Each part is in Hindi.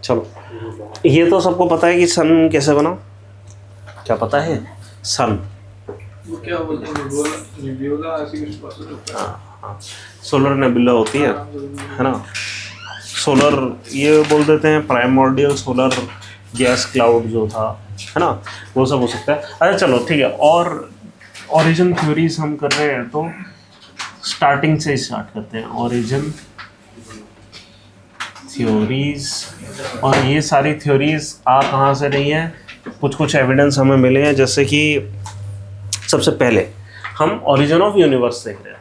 चलो, ये तो सबको पता है कि सन कैसे बना, क्या पता है सन? वो क्या बोलते हैं, नेबुला ऐसी कुछ प्रोसेस होता है। हाँ, सोलर नेबुला होती है ना। सोलर ये बोल देते हैं, प्राइमोर्डियल सोलर गैस क्लाउड जो था, है ना, वो सब हो सकता है। अच्छा चलो ठीक है, और ओरिजिन थ्योरीज हम कर रहे हैं तो स्टार्टिंग से स्टार्ट करते हैं। ओरिजिन थ्योरीज, और ये सारी थ्योरीज आ कहाँ से रही है, कुछ कुछ एविडेंस हमें मिले हैं। जैसे कि सबसे पहले हम ओरिजिन ऑफ यूनिवर्स देख रहे हैं,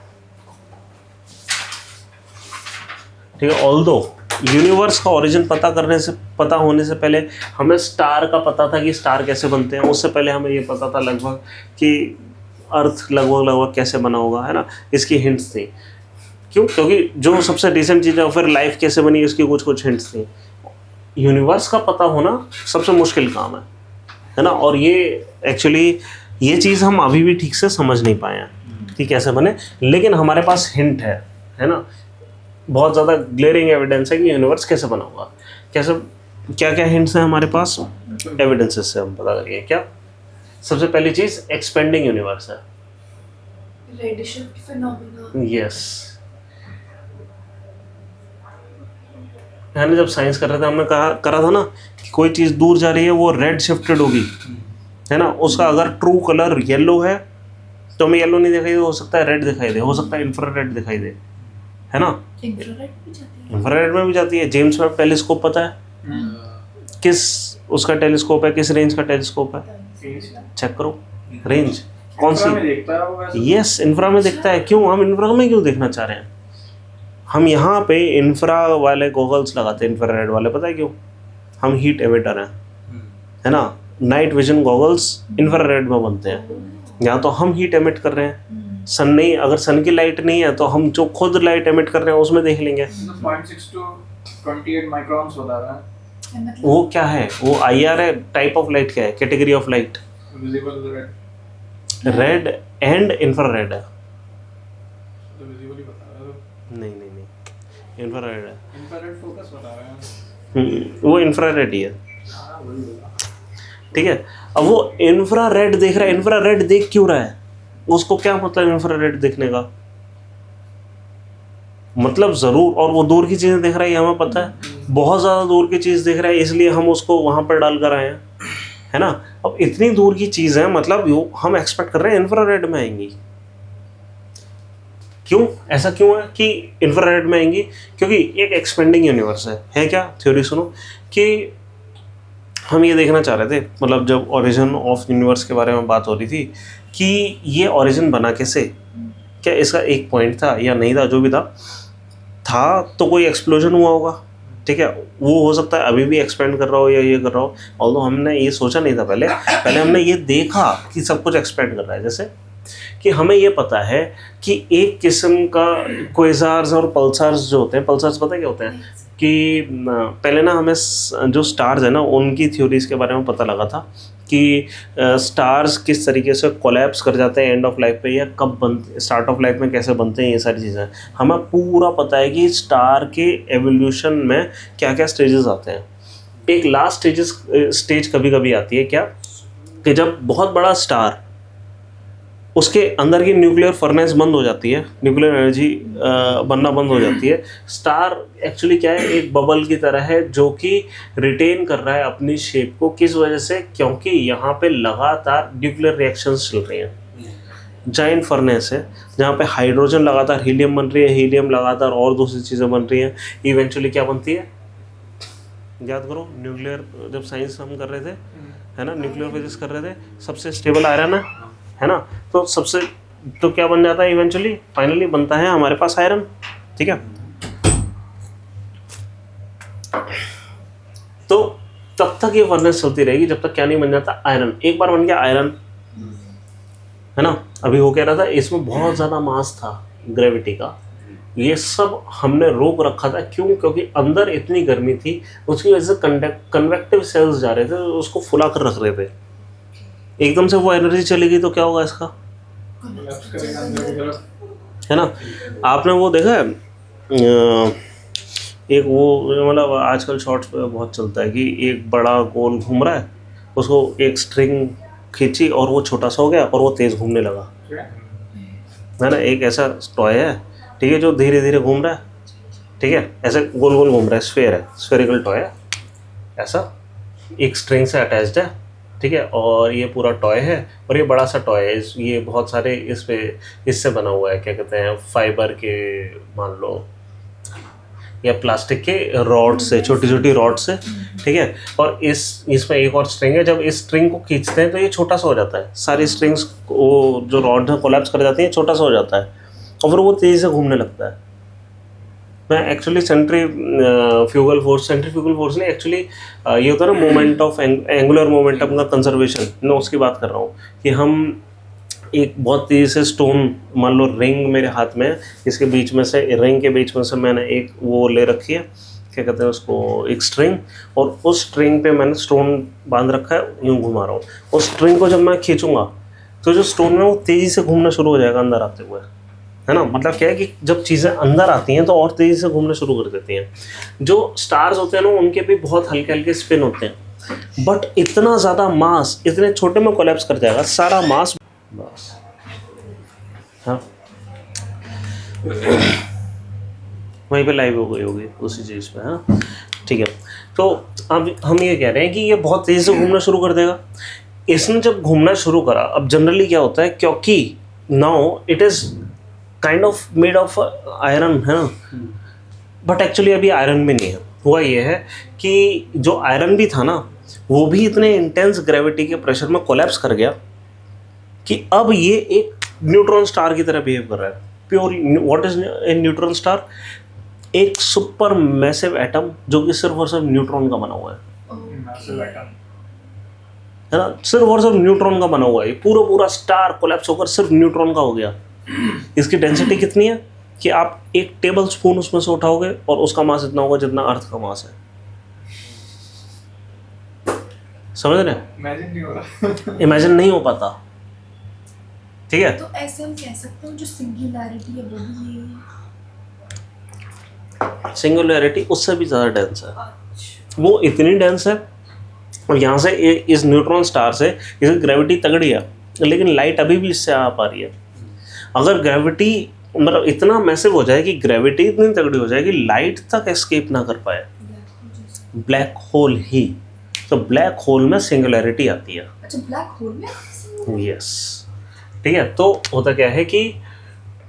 ठीक है। ऑल्दो यूनिवर्स का ओरिजिन पता होने से पहले हमें स्टार का पता था कि स्टार कैसे बनते हैं। उससे पहले हमें ये पता था लगभग कि अर्थ लगभग कैसे बना होगा, है ना, इसकी हिंट्स थी। क्यों? क्योंकि जो सबसे रिसेंट चीज़ है, फिर लाइफ कैसे बनी इसकी कुछ हिंट्स थी। यूनिवर्स का पता होना सबसे मुश्किल काम है ना। और ये एक्चुअली ये चीज़ हम अभी भी ठीक से समझ नहीं पाए हैं कि कैसे बने, लेकिन हमारे पास हिंट है ना, बहुत ज़्यादा ग्लेयरिंग एविडेंस है कि यूनिवर्स कैसे बना होगा। कैसे, क्या क्या हिंट्स हैं हमारे पास, एविडेंसेस से हम पता करिए। क्या सबसे पहली चीज़ एक्सपेंडिंग यूनिवर्स है, रेडशिफ्ट फिनोमेना। यस। मैंने जब साइंस कर रहे थे हमने करा था ना कि कोई चीज़ दूर जा रही है वो रेड शिफ्टेड होगी, है ना। उसका अगर ट्रू कलर येलो है तो हमें येलो नहीं दिखाई दे, हो सकता है रेड दिखाई दे, हो सकता है इंफ्रारेड दिखाई दे, है ना। इंफ्रारेड में भी जाती है। जेम्स वेब टेलीस्कोप पता है किस उसका टेलीस्कोप है, किस रेंज का टेलीस्कोप है, चेक करो रेंज कौन सी। यस, इंफ्रा में देखता है। क्यों, हम इंफ्रा में क्यों देखना चाह रहे हैं? हम यहाँ पे इंफ्रा वाले गॉगल्स लगाते हैं, इंफ्रारेड वाले, पता है क्यों? हम हीट एमिटर हैं, है ना। नाइट विजन गॉगल्स इंफ्रारेड में बनते हैं। यहाँ तो हम हीट एमिट कर रहे हैं, सन नहीं, अगर सन की लाइट नहीं है तो हम जो खुद लाइट एमिट कर रहे हैं उसमें देख लेंगे। 0.6 to 28 माइक्रॉन्स बता रहा है। वो क्या है, वो IR है। टाइप ऑफ लाइट क्या है, category of light? Visible red. Red and infrared है। तो विजिबल ही बता रहा है। नहीं, इंफ्रारेड है। इंफ्रारेड फोकस बता रहा है। वो इंफ्रारेड ही है, हाँ वही होगा। ठीक है। अब वो इंफ्रारेड देख रहा है, इंफ्रारेड देख क्यों रहा है? उसको क्या मतलब इंफ्रारेड देखने का? मतलब जरूर, और वो दूर की चीजें देख रहा है, ये हमें पता है, बहुत ज्यादा दूर की चीज देख रहा है, इसलिए हम उसको वहां पर डाल कर आए हैं, है ना। अब इतनी दूर की चीज है, मतलब हम एक्सपेक्ट कर रहे हैं इंफ्रारेड में आएंगी। क्यों, ऐसा क्यों है कि इंफ्रारेड में आएंगी? क्योंकि एक एक्सपेंडिंग यूनिवर्स है क्या। थ्योरी सुनो कि हम ये देखना चाह रहे थे, मतलब जब ओरिजिन ऑफ यूनिवर्स के बारे में बात हो रही थी कि ये ओरिजिन बना कैसे, क्या इसका एक पॉइंट था या नहीं था, जो भी था तो कोई एक्सप्लोजन हुआ होगा, ठीक है। वो हो सकता है अभी भी एक्सपेंड कर रहा हो या ये कर रहा हो, ऑल्दो हमने ये सोचा नहीं था पहले हमने ये देखा कि सब कुछ एक्सपेंड कर रहा है। जैसे कि हमें ये पता है कि एक किस्म का क्वेज़ार्स और पल्सार्स जो होते हैं, पल्सार्स पता है क्या होते हैं, कि पहले ना हमें जो स्टार्स है ना उनकी थ्योरीज के बारे में पता लगा था कि स्टार्स किस तरीके से कोलैप्स कर जाते हैं एंड ऑफ लाइफ पे, या कब बनते, स्टार्ट ऑफ लाइफ में कैसे बनते हैं, ये सारी चीज़ें हमें पूरा पता है कि स्टार के एवोल्यूशन में क्या क्या स्टेजेस आते हैं। एक लास्ट स्टेज कभी कभी आती है, क्या कि जब बहुत बड़ा स्टार, उसके अंदर की न्यूक्लियर फर्नेस बंद हो जाती है, न्यूक्लियर एनर्जी बनना बंद हो जाती है। स्टार एक्चुअली क्या है, एक बबल की तरह है जो कि रिटेन कर रहा है अपनी शेप को। किस वजह से? क्योंकि यहाँ पे लगातार न्यूक्लियर रिएक्शंस चल रही हैं। जाइंट फर्नेस है जहाँ पे हाइड्रोजन लगातार हीलियम बन रही है, हीलियम लगातार और दूसरी चीज़ें बन रही हैं। इवेंचुअली क्या बनती है, याद करो, न्यूक्लियर जब साइंस हम कर रहे थे, है ना, न्यूक्लियर फिजिक्स कर रहे थे, सबसे स्टेबल आयरन है ना। तो क्या बन जाता है इवेंचुअली, फाइनली बनता है हमारे पास आयरन, ठीक है। तो तब तक ये फर्नेस चलती रहेगी जब तक क्या नहीं बन जाता, आयरन। एक बार बन गया आयरन, है ना। अभी वो कह रहा था इसमें बहुत ज़्यादा मास था ग्रेविटी का, ये सब हमने रोक रखा था। क्यों? क्योंकि अंदर इतनी गर्मी थी, उसकी वजह से कन्वेक्टिव सेल्स जा रहे थे, उसको फुला कर रख रहे थे, एकदम से वो एनर्जी चली गई तो क्या होगा इसका, कोलैप्स करेगा अंदर की तरफ। है ना। आपने वो देखा है एक वो मतलब आजकल शॉर्ट्स पे बहुत चलता है कि एक बड़ा गोल घूम रहा है, उसको एक स्ट्रिंग खींची और वो छोटा सा हो गया और वो तेज़ घूमने लगा, है ना। एक ऐसा टॉय है, ठीक है, जो धीरे धीरे घूम रहा है, ठीक है, ऐसे गोल गोल घूम रहा है, स्फेयर है, स्फेरिकल टॉय है, ऐसा एक स्ट्रिंग से अटैच्ड है, ठीक है, और ये पूरा टॉय है और ये बड़ा सा टॉय है, ये बहुत सारे इस पे इससे बना हुआ है, क्या कहते हैं, फाइबर के मान लो या प्लास्टिक के रॉड से, छोटी छोटी रॉड से, ठीक है, और इसमें एक और स्ट्रिंग है, जब इस स्ट्रिंग को खींचते हैं तो ये छोटा सा हो जाता है, सारी स्ट्रिंग्स वो जो रॉड है कोलैप्स कर जाती है, छोटा सा हो जाता है और फिर वो तेज़ी से घूमने लगता है। मैं एक्चुअली सेंट्रीफ्यूगल फोर्स ने एक्चुअली ये होता है ना मोमेंट ऑफ एंगुलर मोमेंटम का कंजर्वेशन, मैं उसकी बात कर रहा हूँ कि हम एक बहुत तेज़ी से स्टोन, मान लो रिंग मेरे हाथ में है, इसके बीच में से, रिंग के बीच में से मैंने एक वो ले रखी है, क्या कहते हैं उसको, एक स्ट्रिंग, और उस स्ट्रिंग पे मैंने स्टोन बांध रखा है, यूँ घुमा रहा हूँ, उस स्ट्रिंग को जब मैं खींचूंगा तो जो स्टोन है वो तेज़ी से घूमना शुरू हो जाएगा अंदर आते हुए, है ना। मतलब क्या है कि जब चीज़ें अंदर आती हैं तो और तेज़ी से घूमना शुरू कर देती हैं। जो स्टार्स होते हैं ना उनके भी बहुत हल्के हल्के स्पिन होते हैं, बट इतना ज़्यादा मास इतने छोटे में कोलैप्स कर जाएगा सारा मास, बस। हाँ वहीं पे लाइव हो गई होगी उसी चीज़ पे, हाँ ठीक है। तो अब हम ये कह रहे हैं कि ये बहुत तेज़ी से घूमना शुरू कर देगा। इसने जब घूमना शुरू करा, अब जनरली क्या होता है, क्योंकि now it is kind of made of iron, है ना, बट एक्चुअली अभी आयरन भी नहीं है। हुआ ये है कि जो आयरन भी था ना वो भी इतने इंटेंस ग्रेविटी के प्रेशर में कोलैप्स कर गया कि अब ये एक न्यूट्रॉन स्टार की तरह बिहेव कर रहा है। Pure what is a neutron star, एक सुपर मैसिव एटम जो कि सिर्फ और सिर्फ न्यूट्रॉन का बना हुआ है, है ना, सिर्फ और सिर्फ न्यूट्रॉन का बना हुआ है। पूरा पूरा स्टार कोलैप्स होकर सिर्फ न्यूट्रॉन का हो गया। इसकी डेंसिटी कितनी है कि आप एक टेबल स्पून उसमें से उठाओगे और उसका मास इतना होगा जितना अर्थ का मास है। समझ रहे हैं? इमेजिन नहीं हो पाता, ठीक है। तो ऐसे हम कह सकते हैं जो सिंगुलैरिटी है वो भी ये, सिंगुलैरिटी उससे भी ज़्यादा डेंस है, वो इतनी डेंस है, और यहाँ से इस न्यूट्रॉन स्टार से इसकी ग्रेविटी तगड़ी है, लेकिन लाइट अभी भी इससे आ पा रही है। अगर ग्रेविटी मतलब इतना मैसिव हो जाए कि ग्रेविटी इतनी तगड़ी हो जाए कि लाइट तक एस्केप ना कर पाए, ब्लैक होल ही, तो ब्लैक होल में सिंगुलैरिटी आती है। अच्छा ब्लैक होल में, यस, ठीक है। तो होता क्या है कि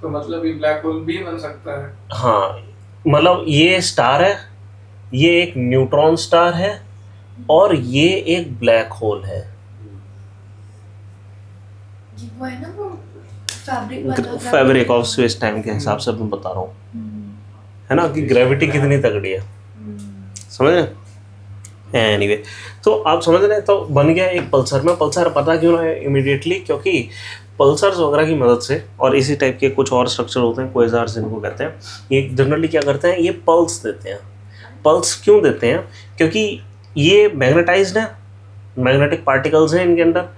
तो मतलब ये ब्लैक होल भी बन सकता है। हाँ, मतलब ये स्टार है, ये एक न्यूट्रॉन स्टार है और ये एक ब्लैक होल है। ये वो है ना वो फैब्रिक वाला, फैब्रिक ऑफ स्पेस टाइम के हिसाब से मैं बता रहा हूँ, है ना, कि ग्रेविटी कितनी तगड़ी है, समझ रहे? एनीवे, तो आप समझ रहे हैं, तो बन गया एक पल्सर में। पल्सर पता क्यों है इमीडिएटली, क्योंकि पल्सर्स वगैरह की मदद से और इसी टाइप के कुछ और स्ट्रक्चर होते हैं, क्वेज़ार्स जिनको कहते हैं, ये जनरली क्या करते हैं, ये पल्स देते हैं। पल्स क्यों देते हैं? क्योंकि ये मैग्नेटाइज्ड है, मैग्नेटिक पार्टिकल्स हैं इनके अंदर,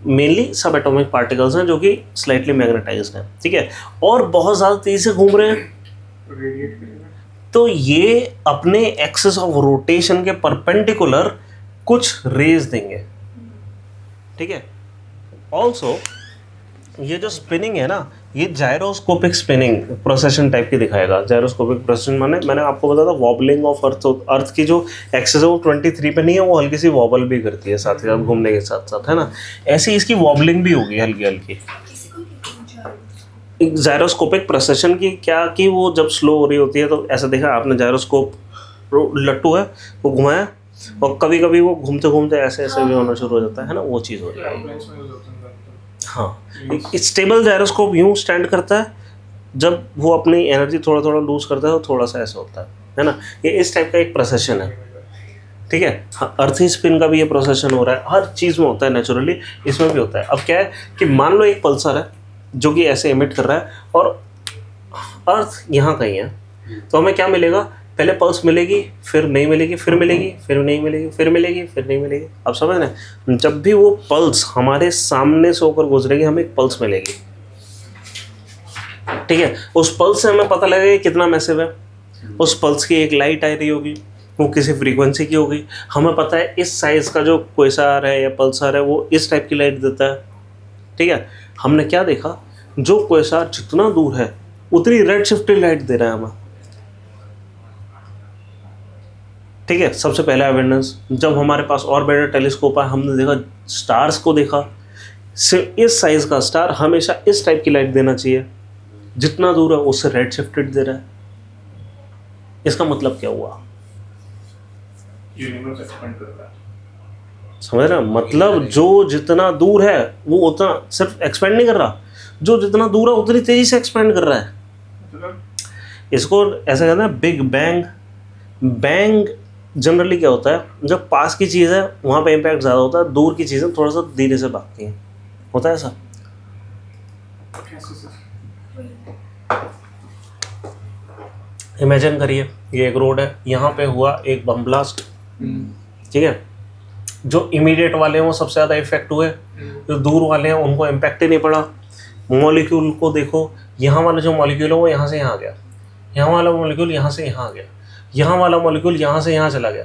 मेनली सब एटॉमिक पार्टिकल्स हैं जो कि स्लाइटली मैग्नेटाइज्ड हैं, ठीक है, और बहुत ज़्यादा तेज़ी से घूम रहे हैं, रेडिएट करेगा। तो ये अपने एक्सिस ऑफ रोटेशन के परपेंडिकुलर कुछ रेज देंगे, ठीक है। ऑल्सो ये जो स्पिनिंग है ना, ये जायरोस्कोपिक स्पिनिंग प्रोसेशन टाइप की दिखाएगा। जायरोस्कोपिक प्रोसेशन मैंने आपको बताया था, वॉबलिंग ऑफ अर्थ की जो एक्सिस है वो 23 पे नहीं है, वो हल्की सी वॉबल भी करती है साथ ही साथ घूमने के साथ साथ, है ना। ऐसे इसकी वॉबलिंग भी होगी हल्की हल्की। किसी को कहते हैं जायरोस्कोपिक प्रोसेशन की क्या, कि वो जब स्लो हो रही होती है तो ऐसा देखा आपने, जायरोस्कोप लट्टू है वो घुमाया और कभी कभी वो घूमते घूमते ऐसे ऐसे भी होना शुरू हो जाता है ना, वो चीज़ हो जाएगी। एयरप्लेन्स में यूज होते हैं। हाँ, स्टेबल जायरोस्कोप यूँ स्टैंड करता है, जब वो अपनी एनर्जी थोड़ा थोड़ा लूज करता है तो थोड़ा सा ऐसा होता है ना। ये इस टाइप का एक प्रोसेशन है, ठीक है। हाँ, अर्थी स्पिन का भी ये प्रोसेशन हो रहा है, हर चीज़ में होता है नेचुरली, इसमें भी होता है। अब क्या है कि मान लो एक पल्सर है जो कि ऐसे एमिट कर रहा है और अर्थ यहाँ कहीं है, तो हमें क्या मिलेगा पहले पल्स मिलेगी, फिर नहीं मिलेगी, फिर मिलेगी, फिर नहीं मिलेगी, फिर मिलेगी, फिर नहीं मिलेगी। अब समझ रहे हैं, जब भी वो पल्स हमारे सामने से होकर गुजरेगी हमें एक पल्स मिलेगी, ठीक है। उस पल्स से हमें पता लगेगा कितना मैसिव है। उस पल्स की एक लाइट आ रही होगी, वो किसी फ्रीक्वेंसी की होगी, हमें पता है इस साइज़ का जो क्वेसार है या पल्सर है वो इस टाइप की लाइट देता है, ठीक है। हमने क्या देखा, जो क्वेसार जितना दूर है उतनी रेड शिफ्टेड लाइट दे रहा है हमें, ठीक है। सबसे पहला एविडेंस, जब हमारे पास और बेटर टेलीस्कोप है, हमने देखा स्टार्स को देखा, सिर्फ इस साइज़ का स्टार हमेशा इस टाइप की लाइट देना चाहिए, जितना दूर है उससे रेड शिफ्टेड दे रहा है। इसका मतलब क्या हुआ, यूनिवर्स एक्सपेंड कर रहा है। समझ रहे हैं, मतलब जो जितना दूर है वो उतना सिर्फ एक्सपेंड नहीं कर रहा, जो जितना दूर है उतनी तेजी से एक्सपेंड कर रहा है। मतलब इसको ऐसा कहते हैं बिग बैंग। बैंग जनरली क्या होता है, जब पास की चीज़ है वहाँ पे इम्पैक्ट ज़्यादा होता है, दूर की चीज़ें थोड़ा सा धीरे से भागती हैं, होता है ऐसा। कैसे सर? इमेजिन करिए ये एक रोड है, यहाँ पे हुआ एक बम ब्लास्ट, ठीक है। जो इमीडिएट वाले हैं वो सबसे ज़्यादा इफेक्ट हुए, जो दूर वाले हैं उनको इम्पैक्ट ही नहीं पड़ा। मॉलिक्यूल को देखो, यहाँ वाला जो मॉलिक्यूल है वो यहाँ से यहाँ आ गया, यहाँ वाला मॉलिक्यूल यहाँ से यहाँ आ गया, यहाँ वाला मॉलिक्यूल यहाँ से यहाँ चला गया।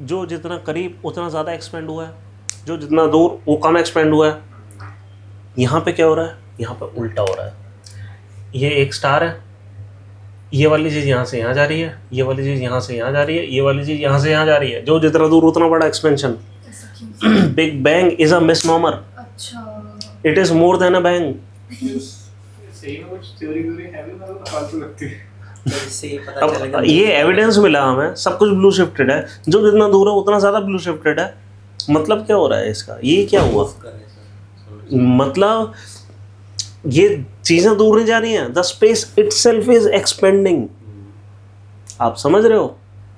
जो जितना करीब उतना ज़्यादा एक्सपेंड हुआ है, जो जितना दूर वो कम एक्सपेंड हुआ है। यहाँ पे क्या हो रहा है, यहाँ पे उल्टा हो रहा है। ये एक स्टार है, ये वाली चीज़ यहाँ से यहाँ जा रही है, ये वाली चीज़ यहाँ से यहाँ जा रही है, ये वाली चीज़ यहाँ से यहाँ जा रही है। जो जितना दूर उतना बड़ा expansion. Big bang is a misnomer, अच्छा, it is more than a bang. सही में कुछ थ्योरी है भी, मतलब फालतू लगती है। अब ये एविडेंस मिला हमें, सब कुछ ब्लू शिफ्टेड है, जो जितना दूर है उतना ज़्यादा ब्लू शिफ्टेड है। मतलब क्या हो रहा है इसका, ये क्या हुआ, मतलब ये चीज़ें दूर नहीं जा रही हैं, the space itself is expanding. आप समझ रहे हो।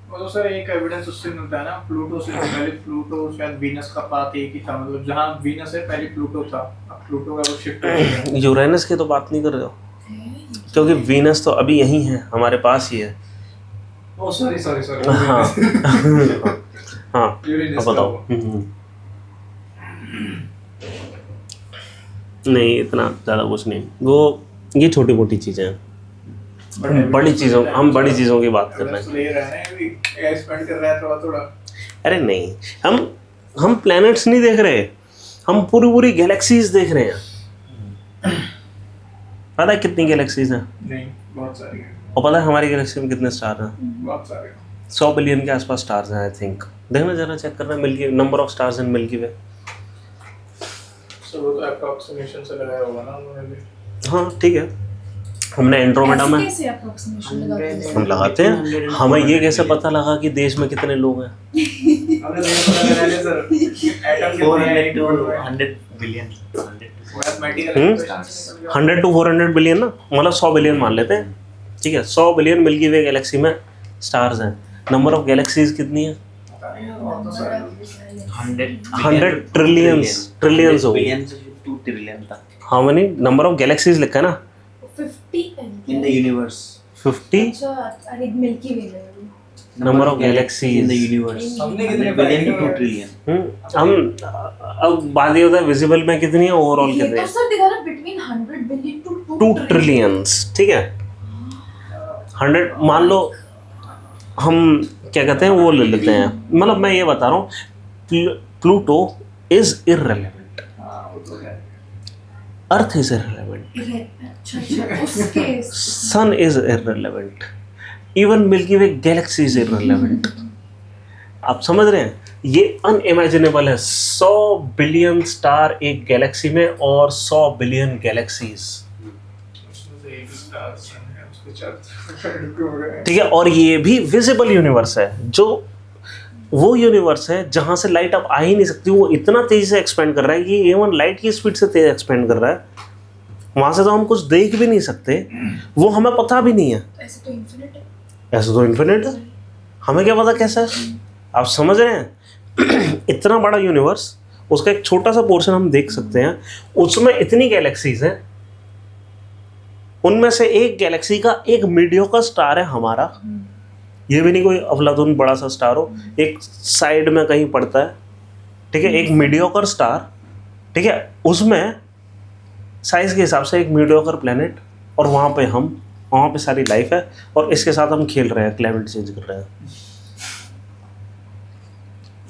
वो तो सर एक एविडेंस उससे मिलता है ना, प्लूटो से। पहले प्लूटो शायद वीनस का पाथ एक ही था, मतलब जहाँ वीनस है पहले प्लूटो था, अब प्लूटो का वो शिफ्ट हो गया। यूरेनस की तो बात नहीं कर रहे हो, क्योंकि वीनस तो अभी यहीं है, हमारे पास ही है। ओ सॉरी सॉरी सॉरी। हाँ हाँ, यूरेनस अब बताओ। नहीं, इतना ज़्यादा कुछ नहीं, वो ये छोटी मोटी चीज़ें हैं। बड़ी चीज़ों, हम बड़ी चीज़ों की बात कर रहे हैं। ले रहे हैं अभी, एक्सपेंड कर रहा है थोड़ा थोड़ा। अरे नहीं, हम प्लैनेट्स नहीं देख रहे, हम पूरी पूरी गैलेक्सीज देख रहे हैं। पता है कितनी गैलेक्सीज हैं? नहीं, बहुत सारी हैं। और पता है हमारी गैलेक्सी में कितने स्टार हैं? बहुत सारे। 100 बिलियन के आसपास स्टार्स हैं आई थिंक। देखना जरा, चेक करना milky number of stars in milky way. So वो तो अप्रॉक्सीमेशन से लगाया होगा ना उन्होंने भी। हाँ ठीक है, हमने एंड्रोमेडा में कैसे approximation लगाते हैं? हम लगाते हैं। हमें ये कैसे पता लगा कि देश में कितने लोग हैं? हमने नहीं पता लगा लिया सर, एटम के 400 to 100 billion. 100 to 400 बिलियन ना, मतलब 100 बिलियन मान लेते हैं, ठीक है। 100 बिलियन मिल्की वे गैलेक्सी में स्टार्स हैं। नंबर ऑफ गैलेक्सीज कितनी है? 100 ट्रिलियंस हो गई। Billion से 2 trillion तक. How many number of galaxies लिखा है ना? 50 In the universe. 50 अच्छा, अरे मिल्की वे में number of galaxies in the universe. हमने कितने 100 billion to पाए? 2 trillion. हम अब बात ये होता है विजिबल में कितनी है, ओवरऑल ये कितनी तो है? सर दिखा रहा बिटवीन 100 बिलियन टू 2 ट्रिलियंस, ठीक है। 100 मान लो, हम क्या कहते हैं वो ले लेते हैं, मतलब मैं ये बता रहा हूँ, प्लूटो इज इररिलेवेंट, हाँ वो तो है। अर्थ इज इररिलेवेंट, अच्छा उसके sun is irrelevant, even milky way galaxy is irrelevant. आप समझ रहे हैं, ये अनइमेजिनेबल है। 100 बिलियन स्टार एक गैलेक्सी में और 100 बिलियन गैलेक्सीज, उसमें से एक स्टार सन है, उसके चार हो गए। ठीक है। और ये भी विजिबल यूनिवर्स है, जो वो यूनिवर्स है जहाँ से लाइट अब आ ही नहीं सकती, वो इतना तेजी से एक्सपेंड कर रहा है कि इवन लाइट की स्पीड से तेज एक्सपेंड कर रहा है। वहाँ से तो हम कुछ देख भी नहीं सकते, वो हमें पता भी नहीं है। ऐसे तो इन्फिनिट है। ऐसे तो इन्फिनिट है, हमें क्या पता कैसा है। आप समझ रहे हैं, इतना बड़ा यूनिवर्स, उसका एक छोटा सा पोर्शन हम देख सकते हैं, उसमें इतनी गैलेक्सीज हैं, उनमें से एक गैलेक्सी का एक मीडियोकर स्टार है हमारा, ये भी नहीं कोई अफलातून बड़ा सा स्टार हो, एक साइड में कहीं पड़ता है, ठीक है, एक मीडियोकर स्टार, ठीक है, उसमें साइज के हिसाब से एक मीडियोकर प्लेनेट, और वहाँ पे हम, वहाँ पे सारी लाइफ है, और इसके साथ हम खेल रहे हैं, क्लाइमेट चेंज कर रहे हैं।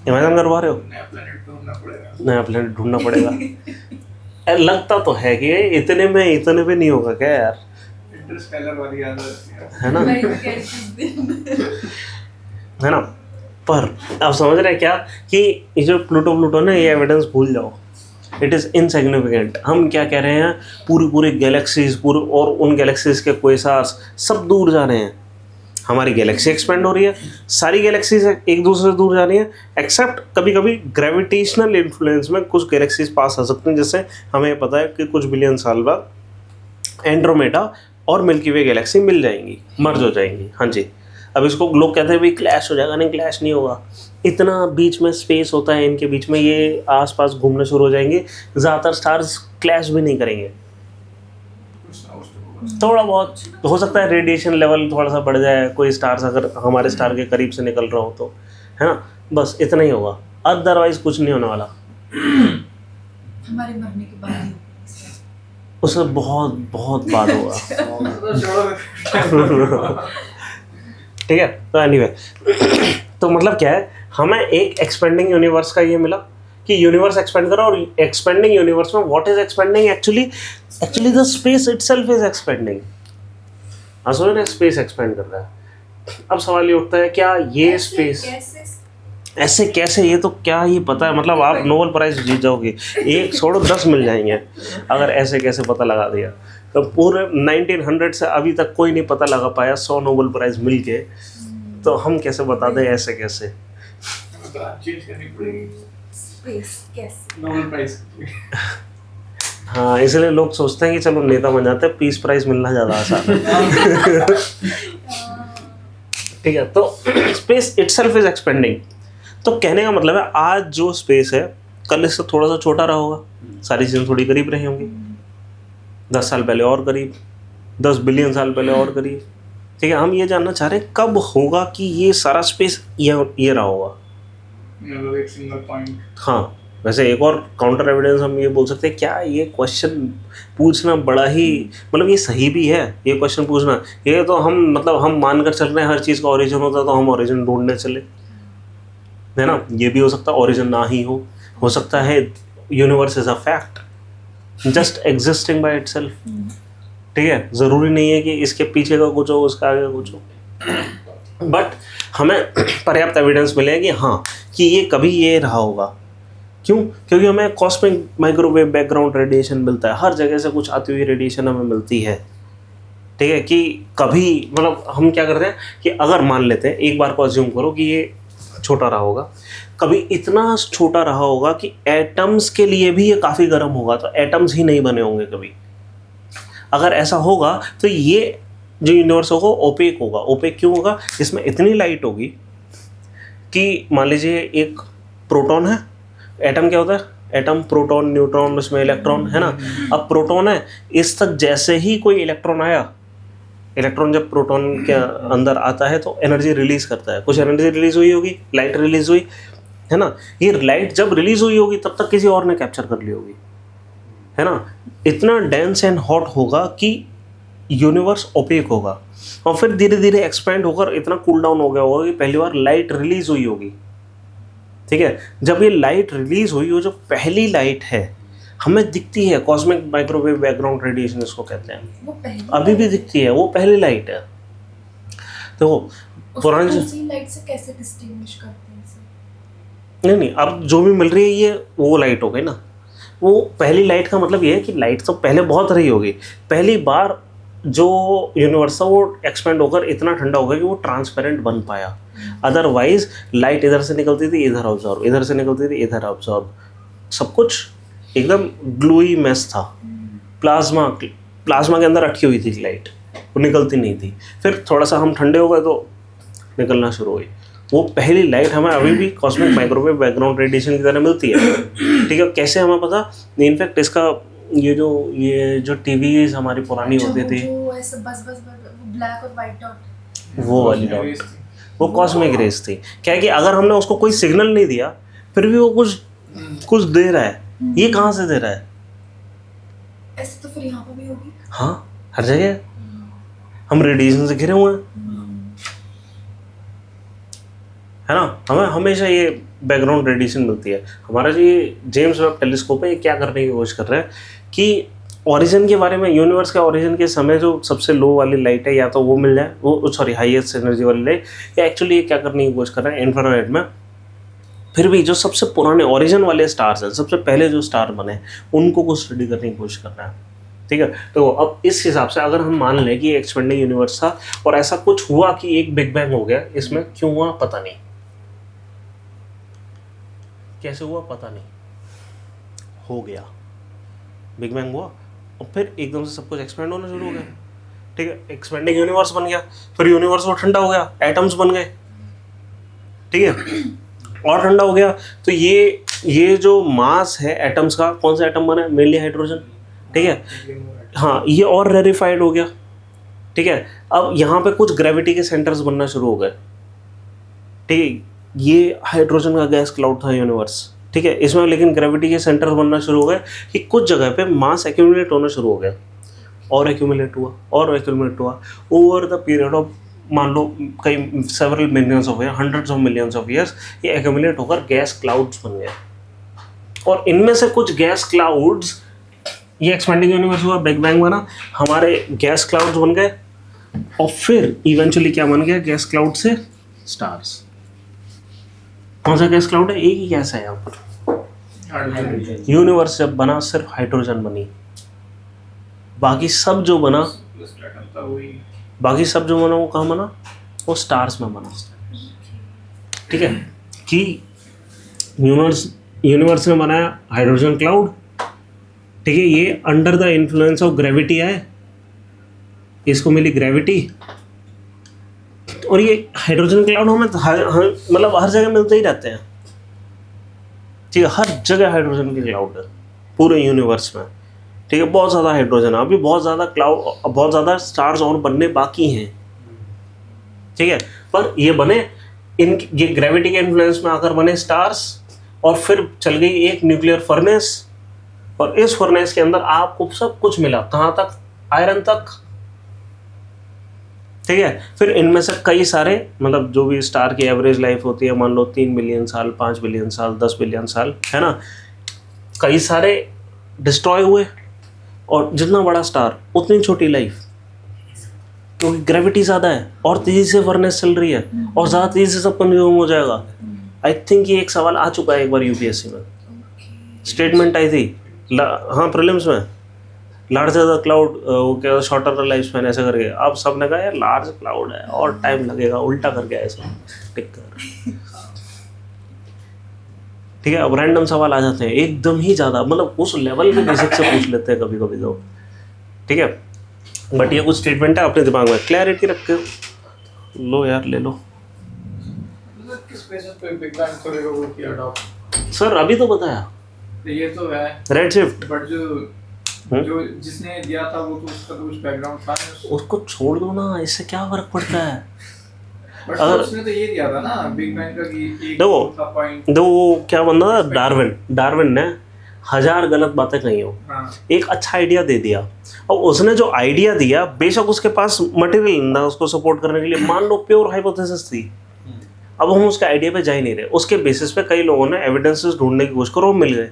इमेजिन करवा रहे हो? नया प्लेनेट ढूंढना पड़ेगा। नया प्लेनेट ढूंढना पड़ेगा। लगता तो है कि इतने पे नहीं होगा क्या यार, इंटरस्टेलर वाली याद आती है। है ना, मैं भी कह रही थी उस दिन। है ना। पर आप समझ रहे हैं क्या कि ये जो प्लूटो ना, ये एविडेंस भूल जाओ, इट इज़ इनसिग्निफिकेंट। हम क्या कह रहे हैं, पूरी गैलेक्सीज, पूरे और उन गैलेक्सीज के क्वेसार्स सब दूर जा रहे हैं, हमारी गैलेक्सी एक्सपेंड हो रही है, सारी गैलेक्सीज एक दूसरे से दूर जा रही हैं, एक्सेप्ट कभी कभी ग्रेविटेशनल इन्फ्लुएंस में कुछ गैलेक्सीज पास आ सकते हैं, जैसे हमें पता है कि कुछ बिलियन साल बाद एंड्रोमेडा और मिल्की वे गैलेक्सी मिल जाएंगी, मर्ज हो जाएंगी। हाँ जी, अब इसको लोग कहते हैं भाई क्लैश हो जाएगा, नहीं क्लैश नहीं होगा, इतना बीच में स्पेस होता है इनके बीच में, ये आसपास घूमना शुरू हो जाएंगे, ज़्यादातर स्टार्स क्लैश भी नहीं करेंगे, थोड़ा बहुत हो सकता है रेडिएशन लेवल थोड़ा सा बढ़ जाए, कोई स्टार्स अगर हमारे स्टार के करीब से निकल रहा हो तो, है ना, बस इतना ही होगा, अदरवाइज कुछ नहीं होने वाला। हमारे मरने के बाद ही होगा। उससे बहुत बहुत बाद होगा। ठीक है, तो एनीवे तो मतलब क्या है, हमें एक एक्सपेंडिंग यूनिवर्स का ये मिला कि यूनिवर्स एक्सपेंड करो, और एक्सपेंडिंग यूनिवर्स में what is expanding, actually the space itself is expanding. हाँ समझ रहे, स्पेस एक्सपेंड कर रहा है। अब सवाल ये उठता है, क्या ये स्पेस ऐसे कैसे, ये तो क्या ही पता है, मतलब आप नोबेल प्राइज जीत जाओगे, एक छोड़ो 10 मिल जाएंगे अगर ऐसे कैसे पता लगा दिया। तो पूरे 1900 से अभी तक कोई नहीं पता लगा पाया 100 नोबेल प्राइज मिल के, तो हम कैसे बता दें ऐसे कैसे। चेंज करनी पड़ेगी स्पेस कैसे? Nobel prize. हाँ, इसलिए लोग सोचते हैं कि चलो नेता बन जाते हैं, पीस प्राइज मिलना ज़्यादा आसान है। ठीक है, तो स्पेस इटसेल्फ इज एक्सपेंडिंग। तो कहने का मतलब है, आज जो स्पेस है कल इससे थोड़ा सा छोटा रहा होगा, सारी चीज़ें थोड़ी करीब रही होंगी, 10 साल पहले और करीब, 10 बिलियन साल पहले और करीब। ठीक है, हम ये जानना चाह रहे हैं कब होगा कि ये सारा स्पेस ये रहा होगा, मतलब एक सिंगल पॉइंट। हाँ। वैसे एक और काउंटर एविडेंस हम ये बोल सकते हैं, क्या ये क्वेश्चन पूछना बड़ा ही, मतलब ये सही भी है ये क्वेश्चन पूछना, ये तो हम मतलब हम मानकर चल रहे हैं हर चीज़ का ओरिजिन होता है, तो हम ओरिजिन ढूंढने चले, है ना। ये भी हो सकता है ओरिजिन ना ही हो सकता है universe is a fact just existing by itself. ठीक है, ज़रूरी नहीं है कि इसके पीछे का कुछ हो, उसका आगे कुछ हो, बट हमें पर्याप्त एविडेंस मिले कि हाँ कि ये कभी ये रहा होगा। क्यों? क्योंकि हमें कॉस्मिक माइक्रोवेव बैकग्राउंड रेडिएशन मिलता है, हर जगह से कुछ आती हुई रेडिएशन हमें मिलती है। ठीक है, कि कभी मतलब हम क्या करते हैं कि अगर मान लेते हैं, एक बार को अज्यूम करो कि ये छोटा रहा होगा, कभी इतना छोटा रहा होगा कि एटम्स के लिए भी ये काफ़ी गर्म होगा, तो एटम्स ही नहीं बने होंगे कभी। अगर ऐसा होगा तो ये जो यूनिवर्स होगा ओपेक होगा। ओपेक क्यों होगा? इसमें इतनी लाइट होगी कि मान लीजिए एक प्रोटॉन है, एटम क्या होता है, एटम प्रोटॉन न्यूट्रॉन, उसमें इलेक्ट्रॉन है ना। अब प्रोटॉन है, इस तक जैसे ही कोई इलेक्ट्रॉन आया, इलेक्ट्रॉन जब प्रोटॉन के अंदर आता है तो एनर्जी रिलीज करता है, कुछ एनर्जी रिलीज हुई होगी, लाइट रिलीज हुई है ना। ये लाइट जब रिलीज हुई होगी तब तक किसी और ने कैप्चर कर ली होगी, है ना। इतना डेंस एंड हॉट होगा कि यूनिवर्स ओपेक होगा, और फिर धीरे धीरे एक्सपेंड होकर इतना कूल डाउन हो गया होगा कि पहली बार लाइट रिलीज हुई होगी। ठीक है, जब ये लाइट रिलीज हुई हो, जो पहली लाइट है हमें दिखती है, कॉस्मिक माइक्रोवेव बैकग्राउंड रेडिएशन इसको कहते हैं, वो पहली अभी भी दिखती है, वो पहली लाइट है। तो पुरानी दूसरी लाइट से कैसे डिस्टिंग्विश करते हैं इसे? नहीं, अब जो भी मिल रही है ये वो लाइट हो गई ना। वो पहली लाइट का मतलब ये है कि लाइट तो पहले बहुत रही होगी, पहली बार जो यूनिवर्स था वो एक्सपेंड होकर इतना ठंडा हो गया कि वो ट्रांसपेरेंट बन पाया। अदरवाइज लाइट इधर से निकलती थी इधर ऑब्जॉर्व, इधर से निकलती थी इधर ऑब्जॉर्व, सब कुछ एकदम ग्लूई मेस था। प्लाज्मा के अंदर अटकी हुई थी लाइट, वो निकलती नहीं थी। फिर थोड़ा सा हम ठंडे हो गए तो निकलना शुरू हुई। वो पहली लाइट हमें अभी भी कॉस्मिक माइक्रोवेव बैकग्राउंड रेडिएशन की तरह मिलती है। ठीक है, कैसे हमें पता? इनफैक्ट इसका ये जो टीवी हमारी पुरानी होती थी, जो ऐसे बस ब्लैक और वाइट डॉट, वो वाली डॉट, वो कॉस्मिक रेस थी। क्या है कि अगर हमने उसको कोई सिग्नल नहीं दिया फिर भी वो कुछ दे रहा है। ये कहाँ से दे रहा है? ऐसे तो फिर यहाँ पर भी होगी। हाँ, हर जगह हम रेडिएशन से घिरे हुए हैं, है ना। हमें हमेशा ये बैकग्राउंड रेडिएशन मिलती है। हमारा जो ये जेम्स वेब टेलीस्कोप है, ये क्या करने की कोशिश कर रहा है कि ओरिजिन के बारे में, यूनिवर्स के ओरिजिन के समय जो सबसे लो वाली लाइट है, या तो वो मिल जाए, वो सॉरी हाईएस्ट एनर्जी वाली लाइट, या एक्चुअली ये क्या करने की कोशिश कर रहा है इंफ्रारेड में फिर भी जो सबसे पुराने ओरिजिन वाले स्टार्स हैं, सबसे पहले जो स्टार बने, उनको कुछ स्टडी करने की कोशिश कर रहा है। ठीक है, तो अब इस हिसाब से अगर हम मान लें कि ये एक्सपेंडिंग यूनिवर्स था और ऐसा कुछ हुआ कि एक बिग बैंग हो गया, इसमें क्यों हुआ पता नहीं, कैसे हुआ पता नहीं, हो गया बिग बैंग हुआ और फिर एकदम से सब कुछ एक्सपेंड होना शुरू हो गया। ठीक है, एक्सपेंडिंग यूनिवर्स बन गया, फिर यूनिवर्स और ठंडा हो गया, एटम्स बन गए। ठीक है, और ठंडा हो गया तो ये जो मास है एटम्स का, कौन सा एटम बना है? Mainly hydrogen. ठीक है, हाँ, ये और रेरिफाइड हो गया। ठीक है, अब यहाँ पे कुछ ग्रेविटी के सेंटर्स बनना शुरू हो गए। ठीक है, ये हाइड्रोजन का गैस क्लाउड था यूनिवर्स। ठीक है, इसमें लेकिन ग्रेविटी के सेंटर बनना शुरू हो गए कि कुछ जगह पे मास एक्यूमुलेट होना शुरू हो गया, और एक्यूमुलेट हुआ और एक्यूमुलेट हुआ ओवर द पीरियड ऑफ, मान लो कई several millions of year, hundreds of millions of years, ये एक्यूमुलेट होकर गैस क्लाउड्स बन गए। और इनमें से कुछ गैस क्लाउड्स, ये एक्सपेंडिंग यूनिवर्स हुआ, बिग बैंग बना, हमारे गैस क्लाउड्स बन गए, और फिर इवेंचुअली क्या बन गया? गैस क्लाउड से स्टार्स। कौन सा गैस क्लाउड है? एक ही गैस है यहाँ पर। यूनिवर्स जब बना सिर्फ हाइड्रोजन बनी, बाकी सब जो बना वो कहाँ बना? वो स्टार्स में बना। ठीक है, कि यूनिवर्स ने बनाया हाइड्रोजन क्लाउड। ठीक है, ये under the influence of gravity आए, इसको मिली ग्रेविटी, और ये हाइड्रोजन क्लाउड हमें मतलब हर जगह मिलते ही रहते हैं। ठीक है, हर जगह हाइड्रोजन के क्लाउड है पूरे यूनिवर्स में। ठीक है, बहुत ज़्यादा हाइड्रोजन है, अभी बहुत ज़्यादा क्लाउड, बहुत ज़्यादा स्टार्स और बनने बाकी हैं। ठीक है, पर ये बने, ये ग्रेविटी के इन्फ्लुएंस में आकर बने स्टार्स, और फिर चल गई एक न्यूक्लियर फर्नेस, और इस फर्नेस के अंदर आपको सब कुछ मिला, कहाँ तक? आयरन तक। ठीक है, फिर इनमें से कई सारे, मतलब जो भी स्टार की एवरेज लाइफ होती है, मान लो 3 बिलियन साल, 5 बिलियन साल, 10 बिलियन साल, है ना, कई सारे डिस्ट्रॉय हुए, और जितना बड़ा स्टार उतनी छोटी लाइफ, क्योंकि ग्रेविटी ज़्यादा है और तेज़ी से फर्नेस चल रही है, और ज़्यादा तेज़ी से सब कंज्यूम हो जाएगा। आई थिंक ये एक सवाल आ चुका है एक बार यूपीएससी में, स्टेटमेंट आई थी, हाँ प्रीलिम्स में, लार्जर द क्लाउड, वो क्या, शॉर्टर द लाइफ स्पैन, ऐसा करके। अब सबने कहा यार लार्ज क्लाउड है और टाइम लगेगा, उल्टा करके ऐसा टिक कर। ठीक है, अब रैंडम सवाल आ जाते हैं एकदम ही ज़्यादा, मतलब उस लेवल के बेसिक से पूछ लेते हैं कभी कभी तो। ठीक है, बट ये कुछ स्टेटमेंट है, अपने दिमाग में क्लैरिटी रख के लो यार, ले लो। किस बेसिस पे बिग बैंग थ्योरी को किया अडॉप्ट? सर अभी तो बताया, ये तो है रेडशिफ्ट, बट जो जिसने दिया था वो तो उसका तो कुछ बैकग्राउंड था नहीं, उसको छोड़ दो ना, इससे क्या फर्क पड़ता है। बट अगर उसने तो ये दिया था ना बिग बैंग का कि एक देखो, था पॉइंट। वो क्या बंदा था, डार्विन ने 1000 गलत बातें कही हो, हाँ, एक अच्छा आइडिया दे दिया, और उसने जो आइडिया दिया, बेशक उसके पास मटेरियल नहीं था उसको सपोर्ट करने के लिए, मान लो प्योर हाइपोथेसिस थी, अब हम उसके आइडिया पे जा ही नहीं रहे, उसके बेसिस पे कई लोगों ने एविडेंसेस ढूंढने की कोशिश करो, मिल गए।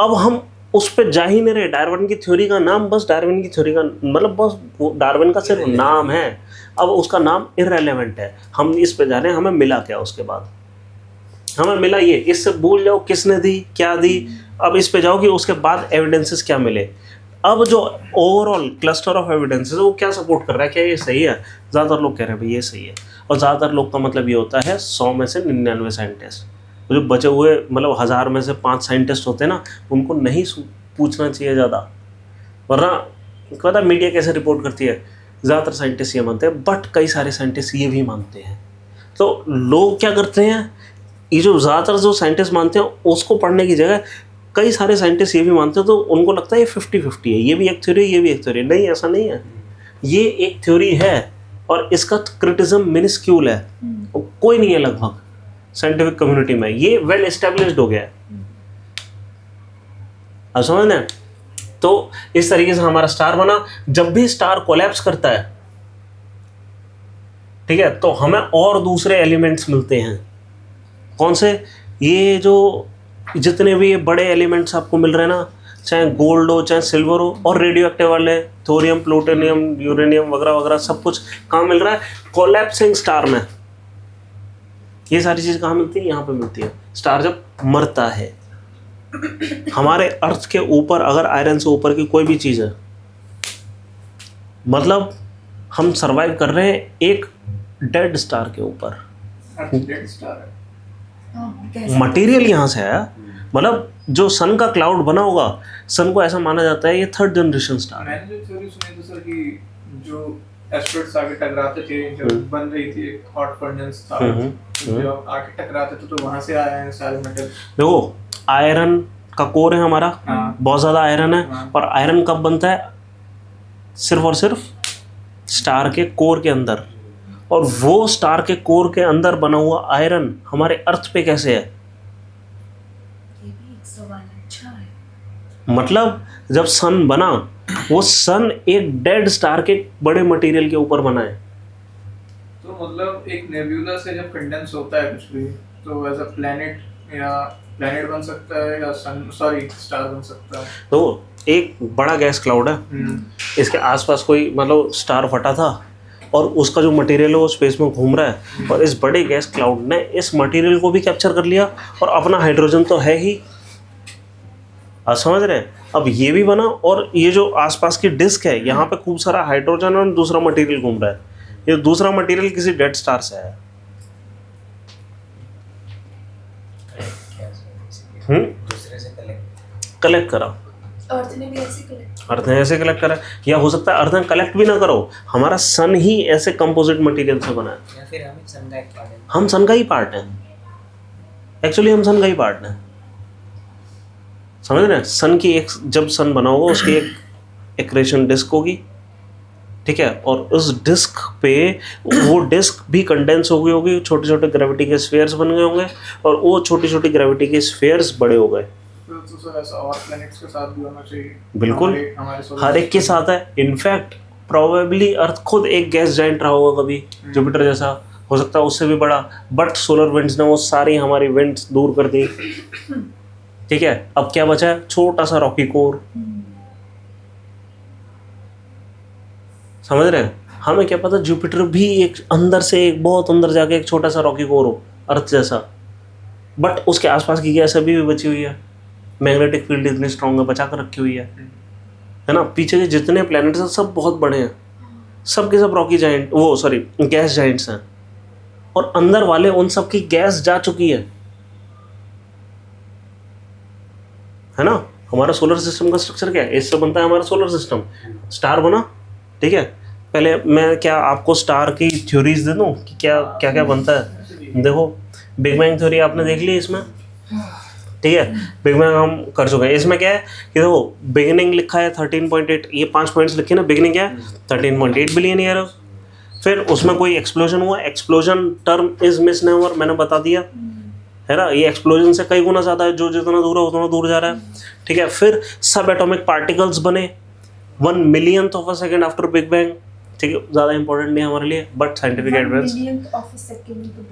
अब हम उस पर जा ही नहीं रहे। डार्विन की थ्योरी का नाम बस डार्विन की थ्योरी का, मतलब बस डार्विन का सिर्फ नाम है, अब उसका नाम इररेलेवेंट है। हम इस पे जा रहे हैं, हमें मिला क्या उसके बाद, हमें मिला ये, इससे भूल जाओ किसने दी क्या दी, अब इस पे जाओ कि उसके बाद एविडेंसेस क्या मिले। अब जो ओवरऑल क्लस्टर ऑफ एविडेंसेस वो क्या सपोर्ट कर रहा है, क्या ये सही है? ज़्यादातर लोग कह रहे हैं भाई ये सही है, और ज़्यादातर लोग का मतलब ये होता है 100 में से 99 साइंटिस्ट। जो बचे हुए मतलब 1000 में से 5 साइंटिस्ट होते हैं ना, उनको नहीं पूछना चाहिए ज़्यादा, वरना पता मीडिया कैसे रिपोर्ट करती है, ज़्यादातर साइंटिस्ट ये मानते हैं, बट कई सारे साइंटिस्ट ये भी मानते हैं। तो लोग क्या करते हैं, ये जो ज़्यादातर जो साइंटिस्ट मानते हैं उसको पढ़ने की जगह कई सारे साइंटिस्ट ये भी मानते हैं, तो उनको लगता है ये 50-50 है, ये भी एक थ्योरी, ये भी एक थ्योरी। नहीं, ऐसा नहीं है, ये एक थ्योरी है और इसका क्रिटिसिज्म मिनिस्क्यूल है, कोई नहीं है लगभग साइंटिफिक कम्युनिटी में, ये वेल एस्टेब्लिश्ड हो गया है। अब समझ ना, तो इस तरीके से हमारा स्टार बना। जब भी स्टार कोलैप्स करता है, ठीक है, तो हमें और दूसरे एलिमेंट्स मिलते हैं। कौन से? ये जो जितने भी ये बड़े एलिमेंट्स आपको मिल रहे हैं ना, चाहे गोल्ड हो चाहे सिल्वर हो, और रेडियो एक्टिव वाले थोरियम, प्लूटोनियम, यूरेनियम वगैरह वगैरह, सब कुछ कहाँ मिल रहा है? कोलैप्सिंग स्टार में। ये सारी चीज़ कहाँ मिलती है? यहाँ पे मिलती है। स्टार जब मरता है, हमारे अर्थ के ऊपर अगर आयरन से ऊपर की कोई भी चीज़ है, मतलब हम सरवाइव कर रहे हैं एक डेड स्टार के ऊपर। डेड स्टार है। मटेरियल यहाँ से आया, मतलब जो सन का क्लाउड बना होगा, सन को ऐसा माना जाता है ये 3rd जनरेशन स्टार है। मैंने जो थ्योरी सुनी थी सर कि जो एस्टेरॉइड्स आगे टकराते थे, जब बन रही थी एक हॉट फर्नेस था, जब आगे टकराते थे तो वहां से आए हैं सारे मेटल। देखो, आयरन का कोर है हमारा, हाँ। बहुत ज़्यादा आयरन है, हाँ। और आयरन कब बनता है? सिर्फ और सिर्फ स्टार के कोर के अंदर। और वो स्टार के कोर के अंदर बना हुआ आयरन हमारे अर्थ पे कैसे है? ये भी एक सवाल अच्छा है। मतलब जब सन बना, वो सन एक डेड स्टार के बड़े मटेरियल के ऊपर बना है। तो मतलब एक नेब्यूला से जब कंडेंस होता है कुछ भी, तो एज अ प्लेनेट या प्लेनेट बन सकता है या सन, सॉरी, स्टार बन सकता है। तो एक बड़ा गैस क्लाउड है, इसके आसपास कोई मतलब स्टार फटा था, और उसका जो मटेरियल है वो स्पेस में घूम रहा है, और इस बड़े गैस क्लाउड ने इस मटेरियल को भी कैप्चर कर लिया, और अपना हाइड्रोजन तो है ही। आप समझ रहे हैं? अब ये भी बना, और ये जो आसपास की डिस्क है, यहाँ पे खूब सारा हाइड्रोजन और दूसरा मटेरियल घूम रहा है। ये दूसरा मटेरियल किसी डेड स्टार से आया। दूसरे से कलेक्ट करा, अर्थ ने भी ऐसे कलेक्ट। अर्थ ने ऐसे कलेक्ट करा, या हो सकता है अर्थ ने कलेक्ट भी ना करो, हमारा सन ही ऐसे कंपोजिट मटेरियल से बना है। या फिर हम सन का एक पार्ट है। हम सन का ही पार्ट हैं, एक्चुअली हम सन का ही पार्ट हैं। समझ रहे हैं? सन की एक, जब सन बना होगा उसकी एक एक्रेशन डिस्क होगी, ठीक है, और उस डिस्क पे वो डिस्क भी कंडेंस हो गई होगी, छोटे छोटे ग्रेविटी के स्फीयर्स बन गए होंगे, और वो छोटी छोटी ग्रेविटी के स्फीयर्स बड़े हो गए। तो सर ऐसा और प्लैनेट्स के साथ भी होना चाहिए। बिल्कुल, हमारे solar हर एक के system साथ है। इनफैक्ट प्रोबेबली अर्थ खुद एक गैस जाइंट रहा होगा कभी, जुपिटर जैसा, हो सकता है उससे भी बड़ा, बट सोलर विंड्स ने वो सारी हमारी विंड्स दूर कर दी, ठीक है। अब क्या बचा है? छोटा सा रॉकी कोर। समझ रहे हैं? हमें क्या पता जुपिटर भी एक अंदर से, एक बहुत अंदर जाके एक छोटा सा रॉकी कोर हो अर्थ जैसा, बट उसके आसपास की गैस अभी भी बची हुई है, मैग्नेटिक फील्ड इतनी स्ट्रॉन्ग है, बचा कर रखी हुई है ना। पीछे के जितने प्लैनेट्स हैं सब बहुत बड़े हैं, सब के सब रॉकी जाइंट, वो सॉरी गैस जाइंट्स हैं, और अंदर वाले उन सब की गैस जा चुकी है ना। हमारा सोलर सिस्टम का स्ट्रक्चर क्या है? इससे बनता है हमारा सोलर सिस्टम। स्टार बना, ठीक है। पहले मैं क्या आपको स्टार की थ्योरीज दे दूं कि क्या क्या क्या बनता है? देखो, बिग बैंग थ्योरी आपने देख ली इसमें, ठीक है। बिग बैंग हम कर चुके हैं। इसमें क्या है कि देखो, बिगिनिंग लिखा है 13.8, ये 5 पॉइंट्स लिखे ना। बिगिनिंग क्या है? 13.8 बिलियन ईयर। फिर उसमें कोई एक्सप्लोजन हुआ, एक्सप्लोजन टर्म इज मिसनोमर, मैंने बता दिया है ना। ये एक्सप्लोजन से कई गुना ज़्यादा है, जो जितना दूर है उतना दूर जा रहा है, ठीक है। फिर सब एटॉमिक पार्टिकल्स बने 1 millionth of a second after big bang, ठीक है। ज़्यादा इंपॉर्टेंट नहीं हमारे लिए, बट साइंटिफिक एडवांस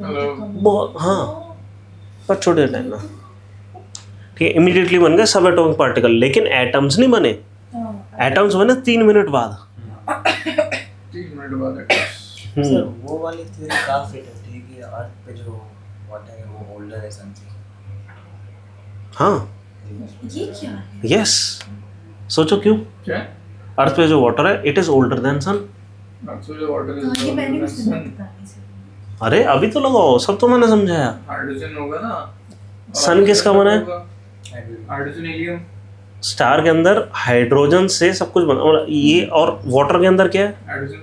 बहुत, हाँ, पर छोटे टाइम ना, ठीक है। इमीडिएटली बन गए सब एटॉमिक पार्टिकल, लेकिन एटम्स नहीं बने। एटम्स बने 3 मिनट बाद। 3 मिनट बाद। सर वो वाली थ्योरी काफी होती है कि अर्थ पे जो वाटर है वो ओल्डर है सन से। हाँ, ये क्या है? यस, सोचो क्यों? क्या? अर्थ पे जो वाटर है it is older than sun. So the water is हाँ, ये मैंने भी older than सुना sun. बताने से। अरे अभी तो लगाओ, सब तो मैंने समझाया। हाइड्रोजन होगा ना। सन किसका बना है? Hydrogen, helium. स्टार के अंदर हाइड्रोजन से सब कुछ बना, और ये, और वाटर के अंदर क्या है? Hydrogen,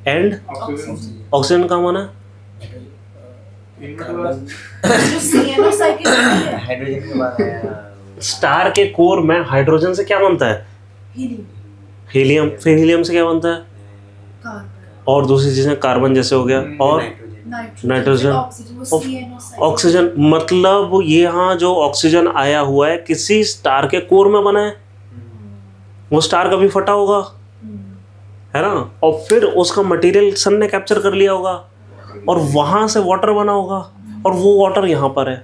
and oxygen. ऑक्सीजन का बना है? 3 मिनट बाद। जो CNO साइकिल है। हाइड्रोजन के बाद आया स्टार के कोर में हाइड्रोजन से क्या बनता है? Helium, helium. फिर हीलियम से क्या बनता है? कार्बन, और दूसरी चीजें कार्बन जैसे हो गया, और नाइट्रोजन। नाइट्रोजन, ऑक्सीजन, वो CNO ऑक्सीजन। मतलब ये यहाँ जो ऑक्सीजन आया हुआ है किसी स्टार के कोर में बना है, वो स्टार कभी फटा होगा, है ना, और फिर उसका मटेरियल सन ने कैप्चर कर लिया होगा और वहां से वाटर बना होगा, और वो वाटर यहाँ पर है,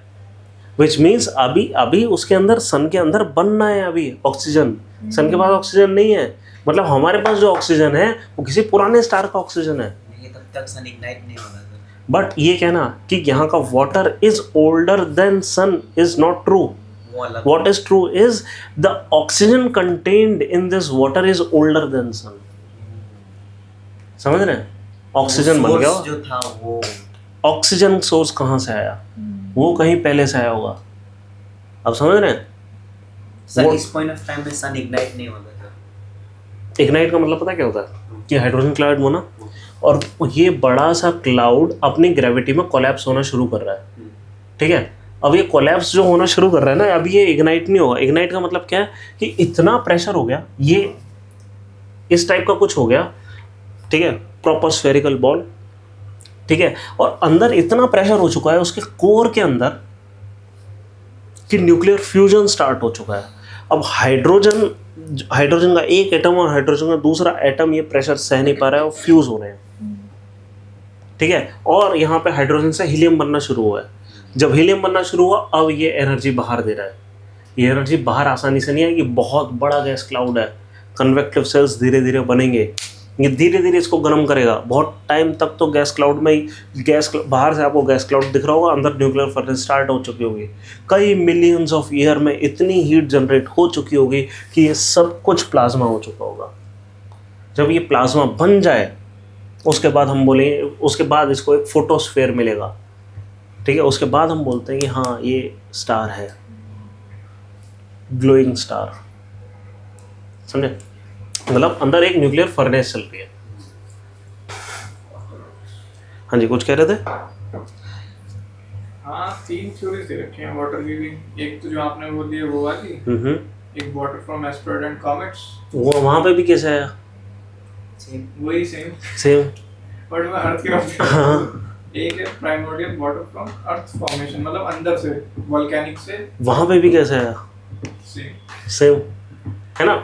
विच मीन्स अभी उसके अंदर, सन के अंदर बनना है अभी ऑक्सीजन। सन के पास ऑक्सीजन नहीं है, मतलब हमारे पास जो ऑक्सीजन है वो किसी पुराने स्टार का ऑक्सीजन है। ये तब तक सन इग्नाइट नहीं होगा सर। बट ये कहना कि यहाँ का water is older than sun is not true. वो अलग। What is true is the oxygen contained in this water is older than sun. समझ रहे हैं? ऑक्सीजन बन गया, जो था वो ऑक्सीजन सोर्स कहाँ से आया? वो कहीं पहले से आया होगा। अब समझ रहे हैं? सर इस पॉइंट ऑफ टाइम में सन इग्नाइट नहीं होगा सर। इग्नाइट का मतलब पता क्या होता है? कि हाइड्रोजन क्लाउड होना, और ये बड़ा सा क्लाउड अपनी ग्रेविटी में कोलैप्स होना शुरू कर रहा है, ठीक है। अब ये कोलैप्स जो होना शुरू कर रहा है ना, अब ये इग्नाइट नहीं होगा। इग्नाइट का मतलब क्या है? कि इतना प्रेशर हो गया, ये इस टाइप का कुछ हो गया, ठीक है, प्रॉपर स्फेरिकल बॉल, ठीक है, और अंदर इतना प्रेशर हो चुका है उसके कोर के अंदर कि न्यूक्लियर फ्यूजन स्टार्ट हो चुका है। अब हाइड्रोजन का एक एटम और हाइड्रोजन का दूसरा एटम ये प्रेशर सह नहीं पा रहा है और फ्यूज हो रहे हैं, ठीक है, और यहाँ पे हाइड्रोजन से हीलियम बनना शुरू हुआ है। जब हीलियम बनना शुरू हुआ, अब ये एनर्जी बाहर दे रहा है। ये एनर्जी बाहर आसानी से नहीं आएगी, बहुत बड़ा गैस क्लाउड है, कन्वेक्टिव सेल्स धीरे धीरे बनेंगे, ये धीरे धीरे इसको गर्म करेगा। बहुत टाइम तक तो गैस क्लाउड में ही बाहर से आपको गैस क्लाउड दिख रहा होगा, अंदर न्यूक्लियर फर्नेस स्टार्ट हो चुकी होगी, कई मिलियंस ऑफ ईयर में इतनी हीट जनरेट हो चुकी होगी कि ये सब कुछ प्लाज्मा हो चुका होगा। जब ये प्लाज्मा बन जाए, उसके बाद हम बोलेंगे, उसके बाद इसको एक फोटोस्फेयर मिलेगा, ठीक है, उसके बाद हम बोलते हैं कि हाँ ये स्टार है, ग्लोइंग स्टार, समझे? मतलब अंदर एक न्यूक्लियर फर्नेस चल रही है। हाँ जी, कुछ कह रहे थे? हाँ, 3 थ्योरीज दे रखी हैं वाटर की भी। एक तो जो आपने वो दी है वो वाली, एक water from asteroid and comets. वो वहाँ पे भी कैसे आया? वही सेम बट मैं अर्थ की बात कर रहा हूँ। एक है primordial water from earth formation, मतलब अंदर से वोल्केनिक से। वहाँ पे भी कैसे आया? सेम है ना,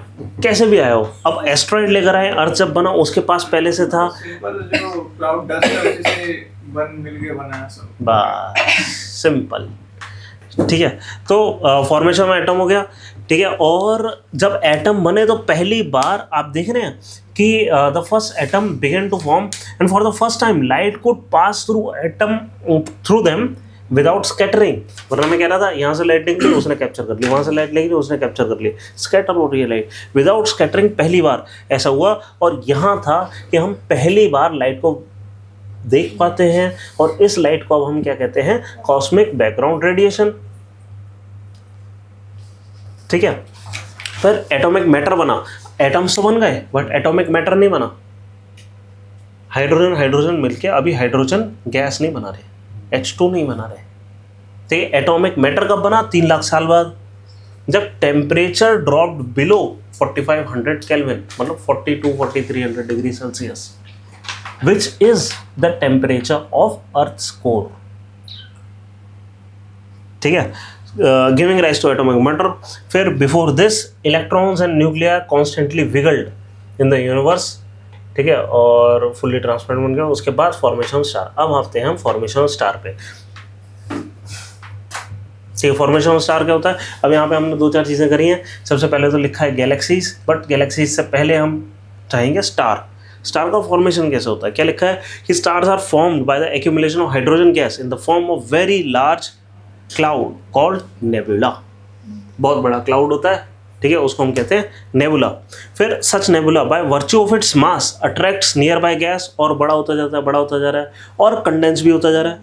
कैसे भी आया हो। अब एस्ट्रॉइड लेकर आए, अर्थ जब बना उसके पास पहले से था, सिंपल जो क्लाउड डस्ट है उसी से मिल के बना है सब, बस सिंपल, ठीक है। तो फॉर्मेशन में एटम हो गया, ठीक है, और जब एटम बने तो पहली बार आप देख रहे हैं कि the first atom began to form and for the first time light could pass through them without scattering. वरना मैं कह रहा था यहाँ से लाइट निकली उसने कैप्चर कर ली, वहाँ से लाइट निकली उसने कैप्चर कर ली, स्कैटर हो रही है लाइट। विदाउट स्कैटरिंग पहली बार ऐसा हुआ, और यहाँ था कि हम पहली बार लाइट को देख पाते हैं, और इस लाइट को अब हम क्या कहते हैं? कॉस्मिक बैकग्राउंड रेडिएशन, ठीक है। फिर एटॉमिक मैटर बना, एटम्स तो बन गए बट एटॉमिक मैटर नहीं बना। हाइड्रोजन मिलके अभी हाइड्रोजन गैस नहीं बना रहे, H2 नहीं बना रहे, ठीक है। एटॉमिक मैटर कब बना? 3 लाख साल बाद, जब टेम्परेचर ड्रॉप्ड बिलो 4500 केल्विन, मतलब 42-4300 degree Celsius, which is the temperature of earth's core, ठीक है, giving rise to atomic matter. फिर before this electrons and nuclear constantly wiggled in the universe, ठीक है, और फुल्ली ट्रांसपेरेंट बन गया। उसके बाद फॉर्मेशन स्टार। अब आते हैं हम फॉर्मेशन स्टार पे, ठीक है। फॉर्मेशन स्टार क्या होता है? अब यहाँ पे हमने 2-4 चीज़ें करी हैं। सबसे पहले तो लिखा है गैलेक्सीज, बट गैलेक्सीज से पहले हम चाहेंगे स्टार। स्टार का फॉर्मेशन कैसे होता है? क्या लिखा है कि stars are formed by the accumulation of hydrogen gas in the form of very large cloud called nebula. बहुत बड़ा क्लाउड होता है, ठीक है, उसको हम कहते हैं नेबुला। फिर such nebula by virtue of its mass attracts nearby gas, और बड़ा होता जाता है, बड़ा होता जा रहा है, और कंडेंस भी होता जा रहा है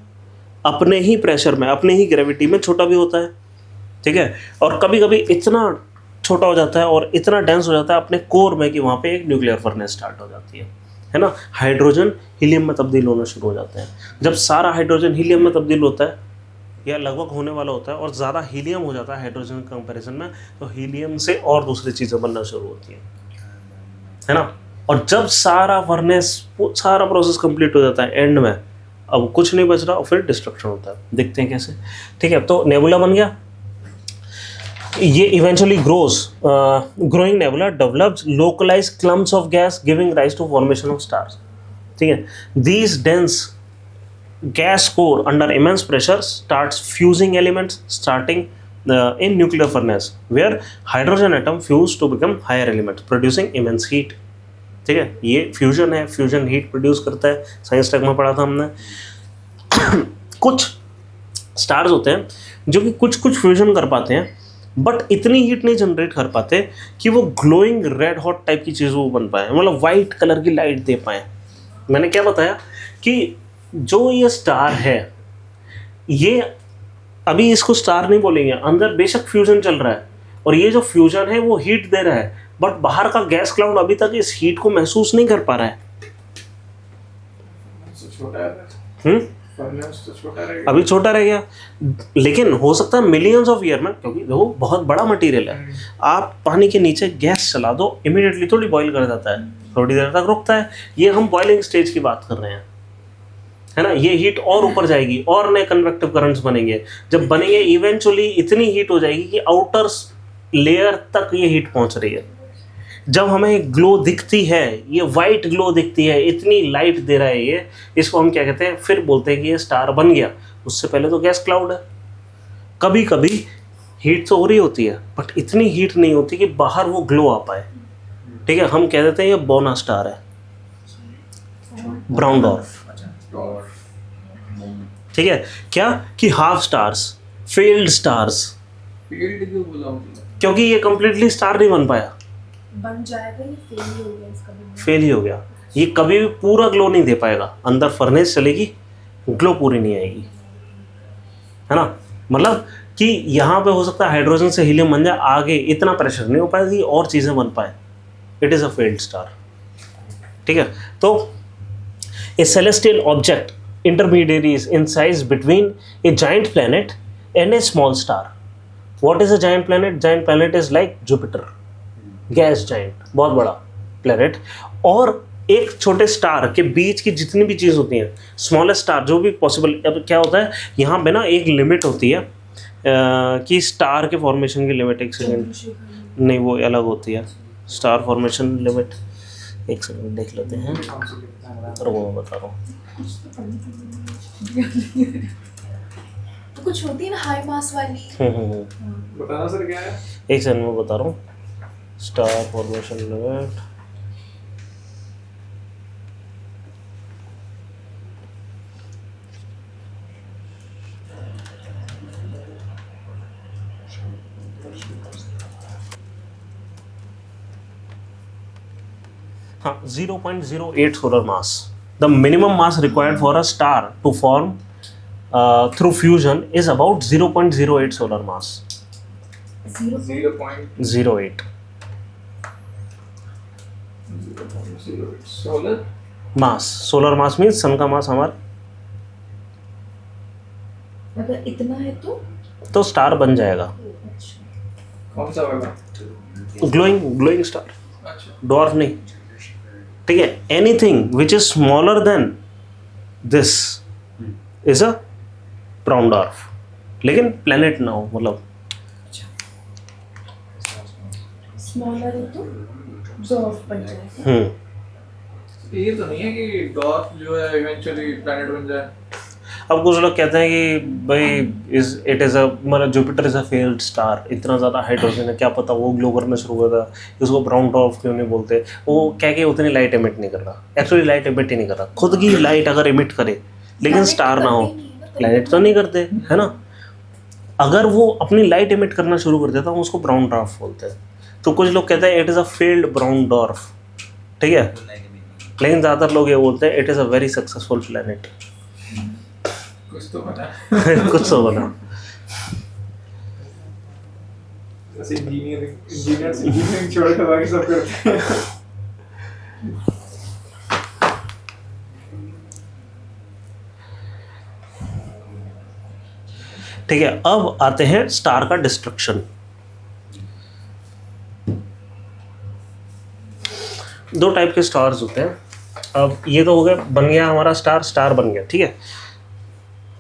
अपने ही प्रेशर में, अपने ही ग्रेविटी में, छोटा भी होता है, ठीक है, और कभी कभी इतना छोटा हो जाता है और इतना डेंस हो जाता है अपने कोर में कि वहाँ पे एक न्यूक्लियर फर्नेस स्टार्ट हो जाती है ना। हाइड्रोजन हीलियम में तब्दील होना शुरू हो जाते हैं। जब सारा हाइड्रोजन हीलियम में तब्दील होता है, या लगभग होने वाला होता है और ज़्यादा हीलियम हो जाता है हाइड्रोजन कंपैरिजन में, तो हीलियम से और दूसरी चीज़ें बनना शुरू होती हैं, है ना। और जब सारा फर्नेस सारा प्रोसेस कंप्लीट हो जाता है एंड में, अब कुछ नहीं बच रहा और फिर डिस्ट्रक्शन होता है। देखते हैं कैसे। ठीक है, तो नेबुला बन गया, ये eventually growing nebula develops localised clumps of gas giving rise to formation of stars. ठीक है, these dense gas core under immense pressure starts fusing elements, starting in nuclear furnace where hydrogen atom fuse to become higher elements producing immense heat। ठीक है, ये फ्यूजन है, फ्यूजन हीट प्रोड्यूस करता है, साइंस टेक में पढ़ा था हमने। कुछ स्टार्स होते हैं जो कि कुछ फ्यूजन कर पाते हैं बट इतनी हीट नहीं जनरेट कर पाते कि वो ग्लोइंग रेड हॉट टाइप की चीज़ वो बन पाए, मतलब वाइट कलर की लाइट दे पाए। मैंने क्या बताया कि जो ये स्टार है, ये अभी इसको स्टार नहीं बोलेंगे, अंदर बेशक फ्यूजन चल रहा है और ये जो फ्यूजन है वो हीट दे रहा है, बट बाहर का गैस क्लाउड अभी तक इस हीट को महसूस नहीं कर पा रहा है। अभी छोटा रह गया, लेकिन हो सकता है मिलियंस ऑफ ईयर में, क्योंकि वो बहुत बड़ा मटेरियल है। आप पानी के नीचे गैस चला दो, इमीडिएटली थोड़ी बॉईल कर जाता है, थोड़ी देर तक रुकता है। ये हम बॉइलिंग स्टेज की बात कर रहे हैं, है ना। ये हीट और ऊपर जाएगी और नए कन्वेक्टिव करंट्स बनेंगे, जब बनेंगे इवेंचुअली इतनी हीट हो जाएगी कि आउटर लेयर तक ये हीट पहुंच रही है। जब हमें ग्लो दिखती है, ये वाइट ग्लो दिखती है, इतनी लाइट दे रहा है ये, इसको हम क्या कहते हैं, फिर बोलते हैं कि ये स्टार बन गया। उससे पहले तो गैस क्लाउड है। कभी कभी हीट तो हो रही होती है बट इतनी हीट नहीं होती कि बाहर वो ग्लो आ पाए। ठीक है, हम कह देते हैं ये बोना स्टार है, ब्राउन डॉर्फ। ठीक है, क्या कि half stars, failed stars. Field क्यों बोला आपने? क्योंकि ये कंप्लीटली स्टार नहीं बन पाया, बन जाएगा, ये फेल ही हो गया इसका भी। फेल ही हो गया। ये कभी भी पूरा ग्लो नहीं दे पाएगा, अंदर फर्नेस चलेगी, ग्लो पूरी नहीं आएगी, है ना। मतलब कि यहाँ पे हो सकता है हाइड्रोजन से हीलियम बन जाए, आगे इतना प्रेशर नहीं हो पाएगी और चीज़ें बन पाए। It is a failed star. ठीक है, तो ए celestial object intermediaries in size between a giant planet and a small star. What is a giant planet? Giant planet is like Jupiter, gas giant, बहुत बड़ा planet। और एक छोटे स्टार के बीच की जितनी भी चीज़ होती हैं, स्मॉलेस्ट स्टार जो भी पॉसिबल। अब क्या होता है यहाँ पे ना, एक लिमिट होती है कि स्टार के फॉर्मेशन की लिमिट, एक सेकेंड, नहीं वो अलग होती है, स्टार फॉर्मेशन लिमिट। एक सेकेंड देख लेते हैं, और वो मैं बता रहा हूँ। तो कुछ होती है ना हाई मास वाली। बताना सर क्या है? एक सेकंड में बता रहा हूँ। स्टार फॉर्मेशन लिमिट, हाँ 0.08 solar mass. The minimum mass required for a star to form through fusion is about 0.08 solar mass. 0.08 08 solar mass. Solar mass means sun का मास हमारा, अगर इतना है तो स्टार बन जाएगा। कौन सा वाला? ग्लोइंग स्टार, अच्छा, डॉर्फ नहीं। ठीक है, anything which is smaller than this is a brown dwarf, लेकिन प्लेनेट ना हो, मतलब स्मॉलर है तो डॉर्फ बन जाएगा। ये तो नहीं है कि डॉर्फ जो है इवेंचुअली प्लैनेट बन जाए। अब कुछ लोग कहते हैं कि भाई इट इज़ अ, मतलब Jupiter is a failed star, इतना ज़्यादा हाइड्रोजन है, क्या पता वो ग्लो करना शुरू हुआ था, उसको ब्राउन डॉर्फ क्यों नहीं बोलते। वो क्या कि उतनी लाइट एमिट नहीं कर रहा, एक्चुअली लाइट एमिट ही नहीं कर रहा, खुद की लाइट अगर एमिट करे लेकिन स्टार ना हो। प्लैनेट तो नहीं करते, है ना। अगर वो अपनी लाइट एमिट करना शुरू कर देता, हम उसको ब्राउन डॉर्फ बोलते हैं। तो कुछ लोग कहते हैं it is a failed brown dwarf, ठीक है, लेकिन ज़्यादातर लोग ये बोलते हैं it is a very successful planet. कुछ तो बना कुछ तो बना। जैसे इंजीनियरिंग छोड़ के बाकी सब करते हैं। ठीक है, अब आते हैं स्टार का डिस्ट्रक्शन। दो टाइप के स्टार्स होते हैं। अब ये तो हो गया, बन गया हमारा स्टार बन गया, ठीक है।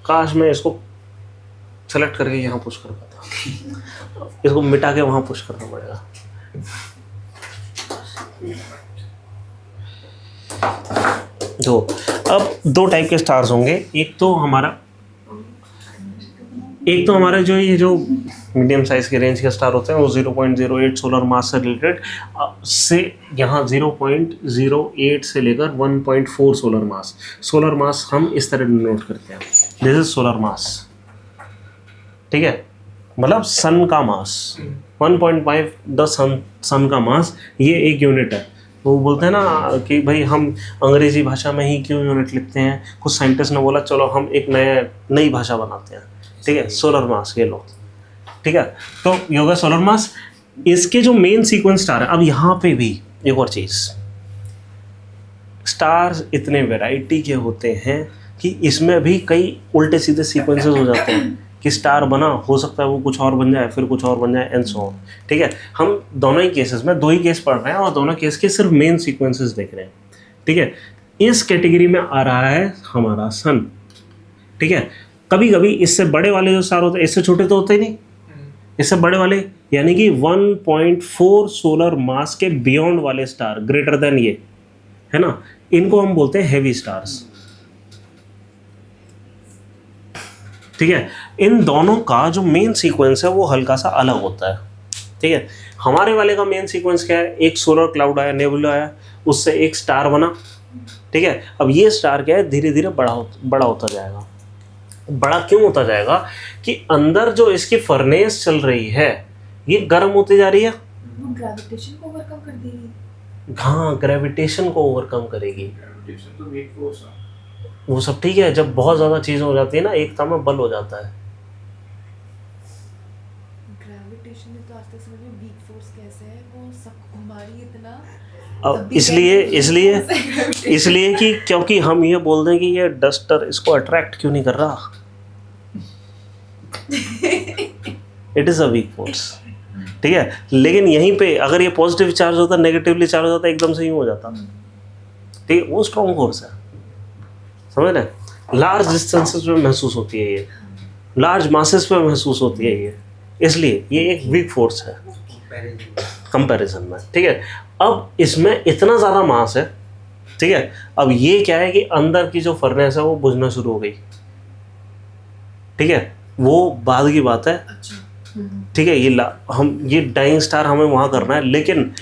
काश मैं इसको सेलेक्ट करके यहाँ पुश कर पाता, इसको मिटा के वहाँ पुश करना पड़ेगा। तो अब दो टाइप के स्टार्स होंगे। एक तो हमारा जो ये जो मीडियम साइज के रेंज के स्टार होते हैं वो 0.08 सोलर मास से रिलेटेड से यहाँ 0.08 से लेकर 1.4 सोलर मास हम इस तरह डिनोट करते हैं। दिस इज सोलर मास, ठीक है, मतलब सन का मास 1.5 द सन का मास, ये एक यूनिट है। वो बोलते हैं ना कि भाई हम अंग्रेजी भाषा में ही क्यों यूनिट लिखते हैं। कुछ साइंटिस्ट ने बोला चलो हम एक नई भाषा बनाते हैं, ठीक है, सोलर मास, ये लो, ठीक है। तो ये होगा सोलर मास। इसके जो मेन सीक्वेंस स्टार है, अब यहाँ पे भी एक और चीज, स्टार्स इतने वैरायटी के होते हैं कि इसमें भी कई उल्टे सीधे सीक्वेंसेस हो जाते हैं कि स्टार बना, हो सकता है वो कुछ और बन जाए, फिर कुछ और बन जाए, एंड सो ऑन, ठीक है। हम दोनों ही केसेस में 2 ही केस पढ़ रहे हैं और दोनों केस के सिर्फ मेन सीक्वेंसेस देख रहे हैं, ठीक है। इस कैटेगरी में आ रहा है हमारा सन, ठीक है। कभी कभी इससे बड़े वाले जो स्टार होते हैं, इससे छोटे तो होते ही नहीं, इससे बड़े वाले यानी कि 1.4 सोलर मास के बियॉन्ड वाले स्टार, ग्रेटर देन ये, है ना, इनको हम बोलते हैं हेवी स्टार्स, ठीक है। इन दोनों का जो मेन सीक्वेंस है वो हल्का सा अलग होता है, ठीक है। हमारे वाले का मेन सीक्वेंस क्या है, एक सोलर क्लाउड आया, नेबुला आया, उससे एक स्टार बना, ठीक है। अब ये स्टार क्या है, धीरे धीरे बड़ा होता जाएगा। बड़ा क्यों होता जाएगा कि अंदर जो इसकी फर्नेस चल रही है ये गर्म होती जा रही है, वो ग्रेविटेशन को ओवरकम कर देगी। हाँ, ग्रेविटेशन को ओवरकम करेगी। ग्रेविटेशन तो वीक फोर्स है, वो सब ठीक है, जब बहुत ज़्यादा चीज़ हो जाती है ना, एकता में बल हो जाता है। ग्रेविटेशन में तो आज तक समझ में वीक फोर्स कैसे है, वो सब हमारी इतना अब इसलिए कि क्योंकि हम ये बोल दें कि ये डस्टर इसको अट्रैक्ट क्यों नहीं कर रहा, it is a weak force, ठीक है। लेकिन यहीं पे अगर ये पॉजिटिव चार्ज होता, नेगेटिवली चार्ज होता, एकदम से ही हो जाता, ठीक है। वो स्ट्रॉन्ग फोर्स है, समझ रहे हैं। लार्ज डिस्टेंसेस पे महसूस होती है ये, लार्ज मासेस पे महसूस होती है ये, इसलिए ये एक वीक फोर्स है कंपैरिजन में, ठीक है। अब इसमें इतना ज़्यादा मास है, ठीक है। अब ये क्या है कि अंदर की जो फर्नेस है वो बुझना शुरू हो गई, ठीक है, वो बाद की बात है, ठीक है। ये डाइंग स्टार हमें वहाँ करना है, लेकिन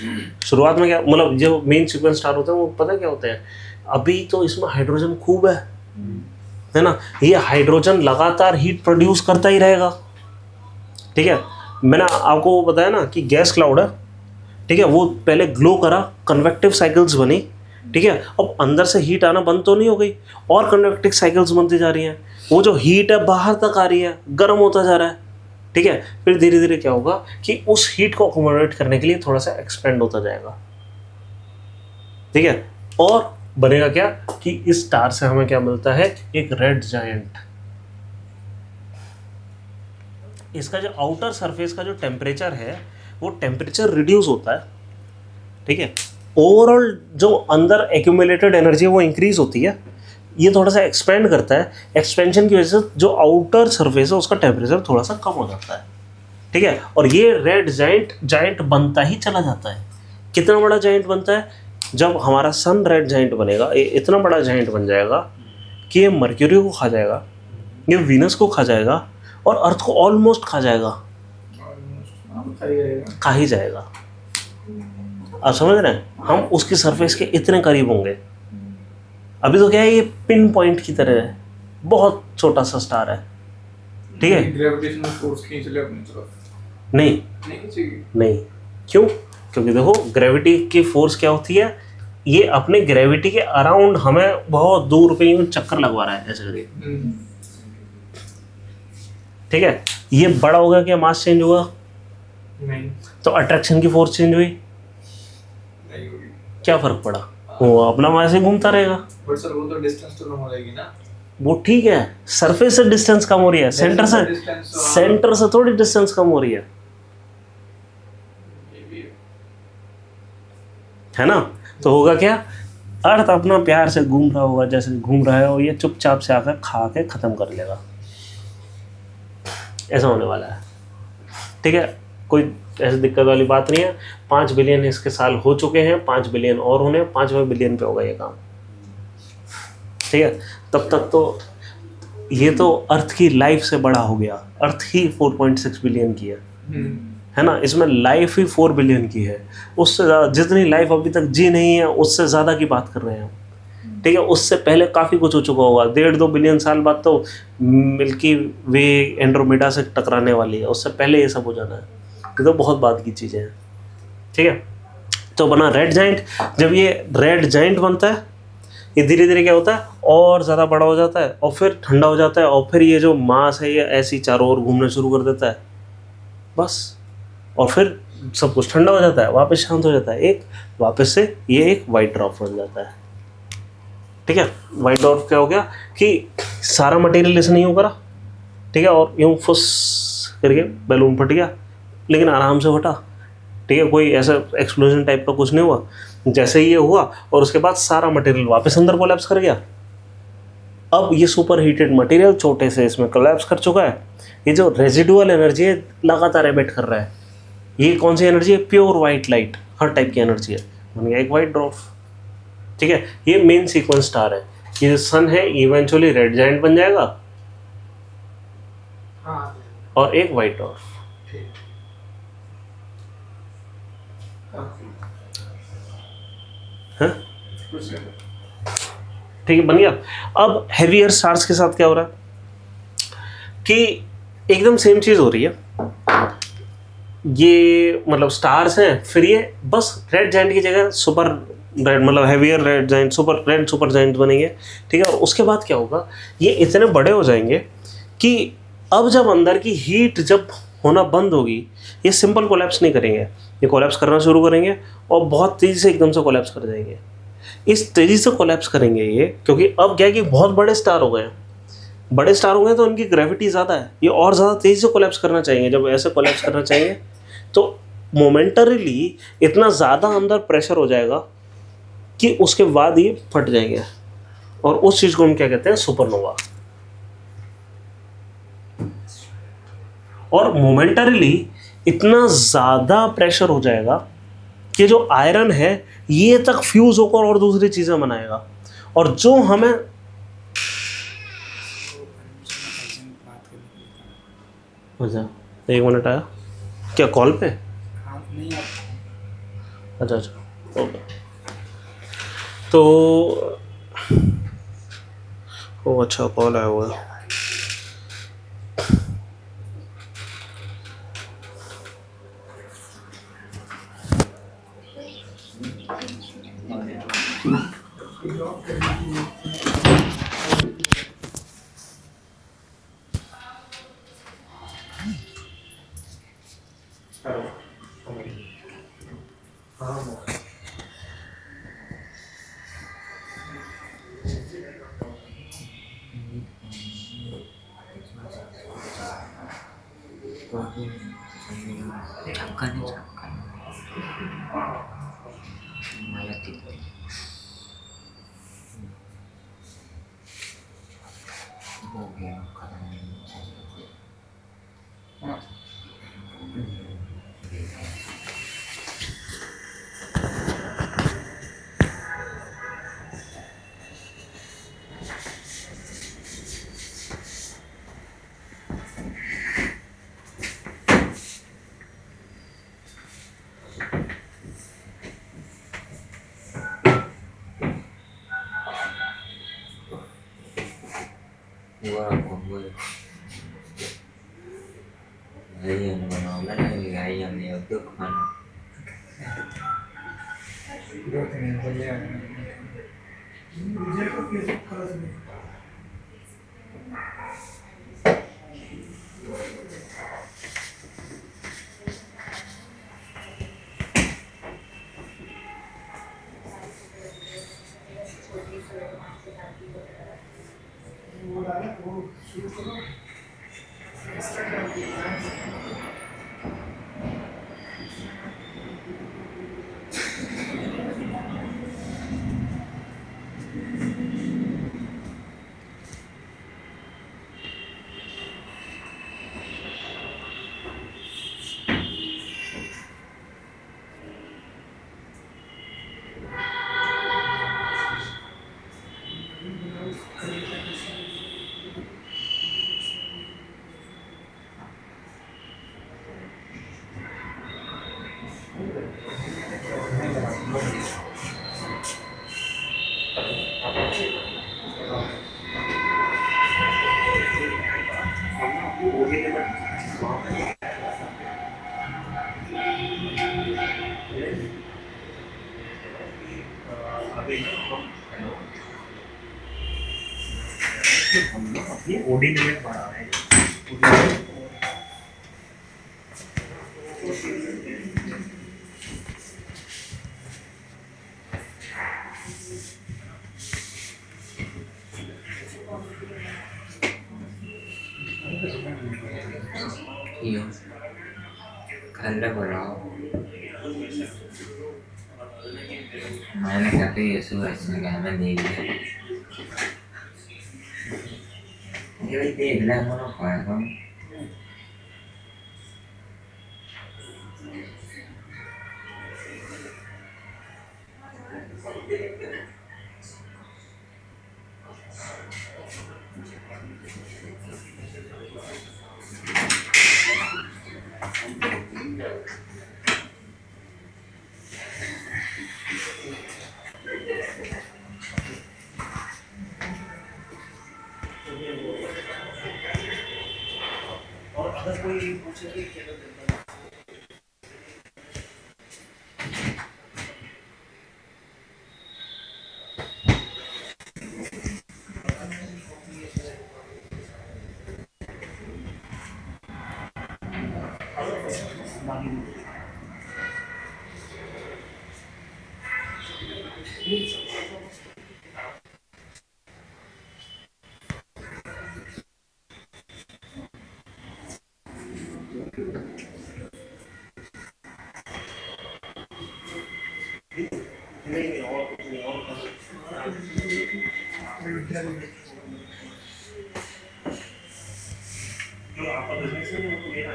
शुरुआत में क्या, मतलब जो मेन सीक्वेंस स्टार होते हैं वो पता क्या होते हैं, अभी तो इसमें हाइड्रोजन खूब है ना, ये हाइड्रोजन लगातार हीट प्रोड्यूस करता ही रहेगा, ठीक है। मैंने आपको बताया ना कि गैस क्लाउड है, ठीक है, वो पहले ग्लो करा, कन्वेक्टिव साइकिल्स बनी, ठीक है। अब अंदर से हीट आना बंद तो नहीं हो गई, और कन्वेक्टिव साइकिल्स बनती जा रही हैं, वो जो हीट है बाहर तक आ रही है, गर्म होता जा रहा है, ठीक है। फिर धीरे धीरे क्या होगा कि उस हीट को अकोमोडेट करने के लिए थोड़ा सा एक्सपेंड होता जाएगा, ठीक है। और बनेगा क्या कि इस स्टार से हमें क्या मिलता है, एक रेड जायंट। इसका जो आउटर सरफेस का जो टेम्परेचर है वो टेम्परेचर रिड्यूस होता है, ठीक है। ओवरऑल जो अंदर एक्यूमुलेटेड एनर्जी है वो इंक्रीज होती है, ये थोड़ा सा एक्सपेंड करता है, एक्सपेंशन की वजह से जो आउटर सरफेस है उसका टेम्परेचर थोड़ा सा कम हो जाता है, ठीक है। और ये रेड जायंट बनता ही चला जाता है। कितना बड़ा जायंट बनता है, जब हमारा सन रेड जायंट बनेगा, इतना बड़ा जायंट बन जाएगा कि ये मर्क्यूरी को खा जाएगा, ये वीनस को खा जाएगा और अर्थ को ऑलमोस्ट खा जाएगा, खा ही जाएगा। आप समझ रहे हैं, हम उसकी सरफेस के इतने करीब होंगे। अभी तो क्या है, ये पिन पॉइंट की तरह है, बहुत छोटा सा स्टार है, ठीक है। ग्रेविटेशनल फोर्स खींच ले अपनी तरफ, नहीं खींचेगी, नहीं, क्यों, क्योंकि देखो ग्रेविटी की फोर्स क्या होती है, ये अपने ग्रेविटी के अराउंड हमें बहुत दूर पे यूं चक्कर लगवा रहा है ऐसे करके, ठीक है। ये बड़ा होगा, क्या मास चेंज होगा, नहीं, तो अट्रैक्शन की फोर्स चेंज हुई, नहीं होगी, क्या फर्क पड़ा, वो अपना वहां से घूमता रहेगा। बट सर वो तो डिस्टेंस तो कम हो जाएगी ना। वो ठीक है, सरफेस से डिस्टेंस कम हो रही है, सेंटर से थोड़ी डिस्टेंस कम हो रही है ना। तो होगा क्या, अर्थ अपना प्यार से घूम रहा होगा, जैसे घूम रहा है, और ये चुपचाप से आकर खा के खत्म कर लेगा, ऐसा होने वाला है। ठीक है, कोई ऐसी दिक्कत वाली बात नहीं है। 5 बिलियन इसके साल हो चुके हैं, 5 बिलियन और होने, 5वें बिलियन पे होगा ये काम। ठीक है, तब तक तो ये तो अर्थ की लाइफ से बड़ा हो गया। अर्थ ही 4.6 बिलियन की है ना, इसमें लाइफ ही 4 बिलियन की है। उससे ज़्यादा जितनी लाइफ अभी तक जी नहीं है, उससे ज़्यादा की बात कर रहे हैं हम। ठीक है, उससे पहले काफ़ी कुछ हो चुका होगा। 1.5-2 बिलियन साल बाद तो मिल्की वे एंड्रोमेडा से टकराने वाली है, उससे पहले ये सब हो जाना है। ये तो बहुत बात की चीज़ें हैं। ठीक है, तो बना रेड जाइंट। जब ये रेड जाइंट बनता है, ये धीरे धीरे क्या होता है, और ज़्यादा बड़ा हो जाता है, और फिर ठंडा हो जाता है, और फिर ये जो मास है ये ऐसी चारों ओर घूमना शुरू कर देता है बस। और फिर सब कुछ ठंडा हो जाता है, वापस शांत हो जाता है, एक वापस से ये एक वाइट ड्रॉप बन जाता है। ठीक है, वाइट ड्रॉप क्या हो गया कि सारा मटेरियल ऐसे नहीं हो करा, ठीक है, और यूँ फुस करके बैलून फट गया, लेकिन आराम से फटा। ठीक है, कोई ऐसा एक्सप्लोजन टाइप का कुछ नहीं हुआ। जैसे ही ये हुआ और उसके बाद सारा मटेरियल वापस अंदर कोलैप्स कर गया। अब ये सुपर हीटेड मटेरियल छोटे से इसमें कोलैप्स कर चुका है। ये जो रेजिडुअल एनर्जी है लगातार एमिट कर रहा है। ये कौन सी एनर्जी है, प्योर वाइट लाइट, हर टाइप की एनर्जी है, बन गया एक वाइट ड्रॉप। ठीक है, ये मेन सीक्वेंस स्टार है। ये जो सन है इवेंचुअली रेड जायंट बन जाएगा और एक वाइट ड्रॉप। हाँ ठीक है, बन गया। अब हेवियर स्टार्स के साथ क्या हो रहा है कि एकदम सेम चीज हो रही है। ये मतलब स्टार्स हैं, फिर ये बस रेड जायंट की जगह सुपर रेड मतलब heavier red giant super giant बनेंगे। ठीक है, और उसके बाद क्या होगा, ये इतने बड़े हो जाएंगे कि अब जब अंदर की हीट जब होना बंद होगी, ये सिंपल कोलैप्स नहीं करेंगे, ये कोलैप्स करना शुरू करेंगे और बहुत तेज़ी से एकदम से कोलैप्स कर जाएंगे। इस तेज़ी से कोलैप्स करेंगे ये, क्योंकि अब क्या है कि बहुत बड़े स्टार हो गए हैं। बड़े स्टार हो गए तो उनकी ग्रेविटी ज़्यादा है, ये और ज़्यादा तेज़ी से कोलैप्स करना चाहिए। जब ऐसे कोलैप्स करना चाहिए तो मोमेंटरीली इतना ज़्यादा अंदर प्रेशर हो जाएगा कि उसके बाद ये फट जाएंगे, और उस चीज़ को हम क्या कहते हैं, सुपरनोवा। और मोमेंटरीली इतना ज़्यादा प्रेशर हो जाएगा कि जो आयरन है ये तक फ्यूज होकर और दूसरी चीज़ें बनाएगा, और जो हमें अच्छा 1 मिनट आया क्या कॉल पे? अच्छा ओके। तो ओ अच्छा कॉल आया हुआ है। अपनी ओडी लिमिट बढ़ा रहे हैं। Iya. Anda kalau mana kata Yesus negara ni dia. Dia itu bilang mana kau kan? और अगर कोई पूछे कि क्या करता है नहीं और जो आपका बिजनेस है वो मेरा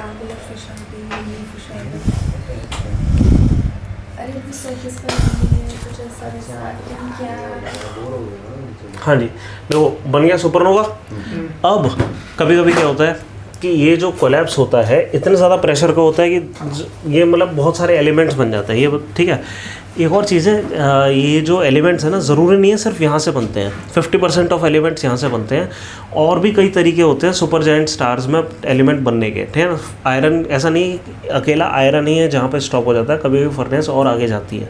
Angular fish आती है, ये fish आएगा। अरे वो surface पर नहीं है, कुछ ऐसा वैसा क्या? हाँ जी, देखो बन गया सुपरनोवा। अब कभी कभी क्या होता है कि ये जो कोलैप्स होता है इतने ज़्यादा प्रेशर का होता है कि ये मतलब बहुत सारे एलिमेंट्स बन जाते हैं ये, ठीक है। एक और चीज़ है, ये जो एलिमेंट्स हैं ना, ज़रूरी नहीं है सिर्फ यहाँ से बनते हैं। 50% ऑफ एलिमेंट्स यहाँ से बनते हैं, और भी कई तरीके होते हैं सुपर जायंट स्टार्स में एलिमेंट बनने के, ठीक है ना। आयरन ऐसा नहीं, अकेला आयरन ही है जहाँ पे स्टॉप हो जाता है, कभी भी फर्नेस और आगे जाती है,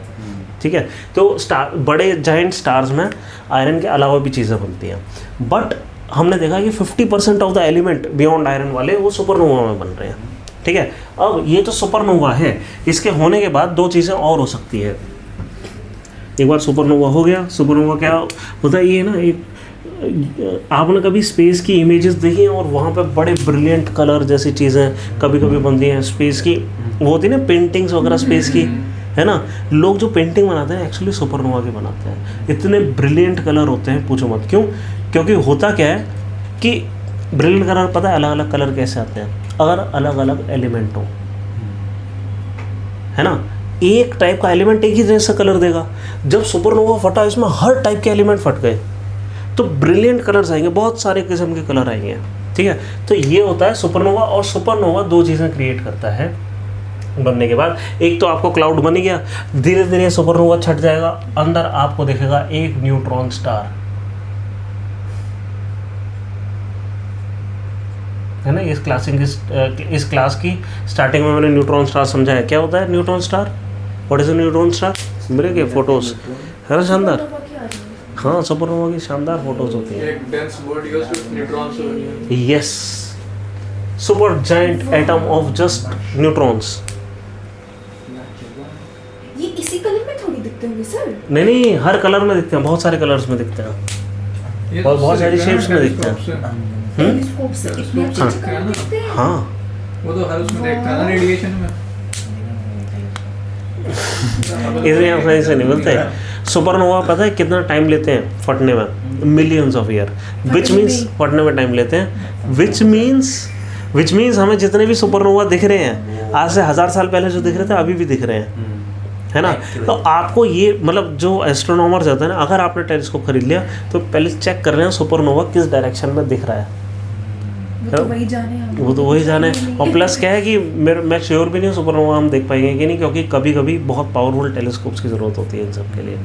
ठीक है। तो स्टार, बड़े जायंट स्टार्स में आयरन के अलावा भी चीज़ें बनती हैं, बट हमने देखा कि 50% of the element beyond iron वाले वो सुपरनोवा में बन रहे हैं, ठीक है। अब ये जो सुपरनोवा है, इसके होने के बाद दो चीज़ें और हो सकती है। एक बार सुपरनोवा हो गया, सुपरनोवा क्या होता है, ये ना एक, आपने कभी स्पेस की इमेजेस देखी हैं और वहाँ पे बड़े ब्रिलियंट कलर जैसी चीज़ें कभी कभी बनती हैं स्पेस की, वो होती है ना पेंटिंग्स वगैरह स्पेस की, है ना। लोग जो पेंटिंग बनाते हैं एक्चुअली सुपरनोवा के बनाते हैं, इतने ब्रिलियंट कलर होते हैं पूछो मत। क्यों? क्योंकि होता क्या है कि ब्रिलियंट कलर, पता है अलग अलग कलर कैसे आते हैं, अगर अलग अलग एलिमेंट हो, है ना। एक टाइप का एलिमेंट एक ही जैसा कलर देगा, जब सुपरनोवा फटा इसमें हर टाइप के एलिमेंट फट गए तो ब्रिलियंट कलर्स आएंगे, बहुत सारे किस्म के कलर आएंगे, ठीक है। तो ये होता है सुपरनोवा। और सुपरनोवा दो चीज़ें क्रिएट करता है बनने के बाद। एक तो आपको क्लाउड बन गया, धीरे धीरे सुपरनोवा छट जाएगा, अंदर आपको दिखेगा एक न्यूट्रॉन स्टार, है ना। इस क्लास की स्टार्टिंग में मैंने न्यूट्रॉन स्टार समझाया, क्या होता है neutron star, what is a neutron star, मेरे के फोटोज है ना शानदार। Supernova क्या आ रही है? हाँ सुपरनोवा की शानदार फोटोज होती हैं. एक dense body with neutrons और Yes, super giant atom of just neutrons. ये इसी कलर में थोड़ी दिखते होंगे सर. नहीं नहीं, हर कलर में दिखते हैं, बहुत सारे कलर्स में दिखते हैं. ये और बहुत सारी दिखता है shapes में दिखते हैं. telescope से। टेलीस्कोप से इतने अच्छे हाँ. अच्छे कलर दिखते हैं. हाँ वो तो हर उसमें देखता है ना रेडिएशन में। इसलिए हम सही से नहीं बोलते. सुपरनोवा पता है कितना टाइम लेते हैं फटने में? Millions of year. Which means फटने में टाइम लेते हैं. विच मीन्स हमें जितने भी सुपरनोवा दिख रहे हैं आज से 1000 साल पहले जो दिख रहे थे अभी भी दिख रहे हैं, है ना. तो आपको ये मतलब जो एस्ट्रोनॉमर जाते हैं ना, अगर आपने टेलीस्कोप खरीद लिया तो पहले चेक कर रहे हैं सुपरनोवा किस डायरेक्शन में दिख रहा है. वो तो वही जाने हम. वो तो वही जाने. और प्लस क्या है कि मैं श्योर भी नहीं हूँ सुपरनोवा हम देख पाएंगे कि नहीं, क्योंकि कभी कभी बहुत पावरफुल टेलीस्कोप्स की ज़रूरत होती है इन सब के लिए.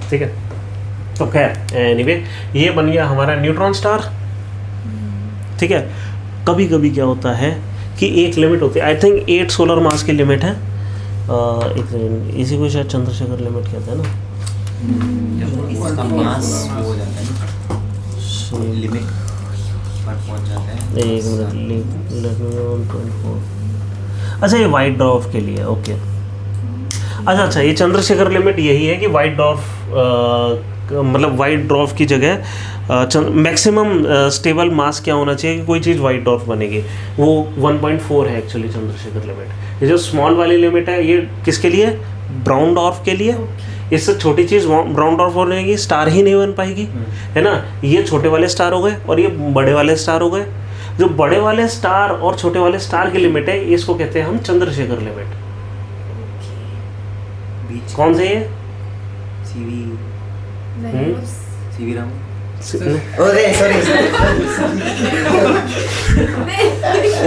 ठीक है. तो खैर एनीवे ये बन गया हमारा न्यूट्रॉन स्टार. ठीक है. कभी कभी क्या होता है कि एक लिमिट होती है, आई थिंक 8 सोलर मास की लिमिट है. एक सेकंड, इसी को शायद चंद्रशेखर लिमिट कहते हैं ना. इसका मास हो जाता है लिमिट पर पहुंच जाता है. एक मिनट. 1.4. अच्छा ये वाइट ड्वार्फ के लिए. ओके. अच्छा ये चंद्रशेखर लिमिट यही है कि वाइट ड्वार्फ मतलब वाइट ड्वार्फ की जगह मैक्सिमम स्टेबल मास क्या होना चाहिए कि कोई चीज़ वाइट ड्वार्फ बनेगी, वो 1.4 है एक्चुअली चंद्रशेखर लिमिट. ये जो स्मॉल वाली लिमिट है ये किसके लिए? ब्राउन ड्वार्फ के लिए. इससे छोटी चीज़ ब्राउन ड्वार्फ होने स्टार ही नहीं बन पाएगी, है ना. ये छोटे वाले स्टार हो गए और ये बड़े वाले स्टार हो गए. जो बड़े वाले स्टार और छोटे वाले स्टार की लिमिट है इसको कहते हैं हम चंद्रशेखर लिमिट. बीच कौन से ये? सीवी नहीं, सीवी राम. उस- अरे सॉरी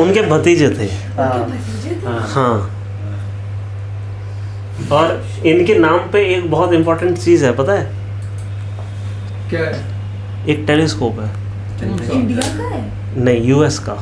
उनके भतीजे थे. उनके भतीजे थे. हाँ. और इनके नाम पे एक बहुत इंपॉर्टेंट चीज़ है पता है? क्या है? एक टेलीस्कोप है. इंडिया का है. नहीं, यूएस का.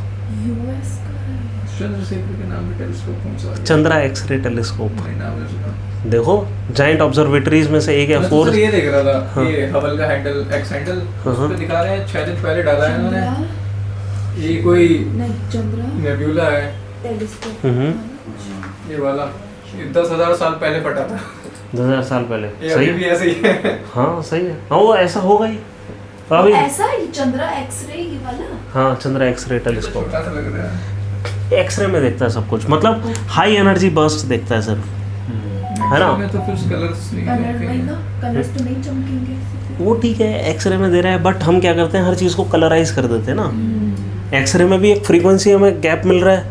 यूएस का है. चंद्रशेखर के नाम पे टेलीस्कोप कौन सा है? Chandra X-ray telescope. नहीं, नाम नहीं सुना। देखो जाइंट ऑब्जर्वेटरीज में से एक है. मैं तो 4 सर ये देख रहा था हाँ. ये हबल का हैंडल एक्स हैंडल हाँ, उस हाँ. पे दिखा रहे हैं 6 दिन पहले डाला है इन्होंने. चंद्रा ये कोई नहीं, चंद्रा नेब्यूला है टेलीस्कोप. ये वाला. ये 10,000 साल पहले फटा था. 2000 साल पहले. ये सही अभी भी है. ऐसे ही है. हाँ सही है. हाँ वो ऐसा होगा ही अभी. ऐसा ही चंद्रा एक्सरे ये वाला. हाँ चंद्रा एक्सरे ये तो टेलीस्कोप. छोटा सा लग रहा है. एक्सरे में देखता है सब कुछ, मतलब हाई एनर्जी बर्स्ट देखता है सिर्फ, है ना. इसमें तो फिर कलर्स नहीं कलर है. में ना कलर्स तो नहीं चमकेंगे. वो ठीक है एक्सरे में दे रहा है, बट हम क्या करते हैं हर चीज़ को कलराइज कर देते हैं ना. एक्सरे में भी एक फ्रीक्वेंसी हमें गैप मिल रहा है,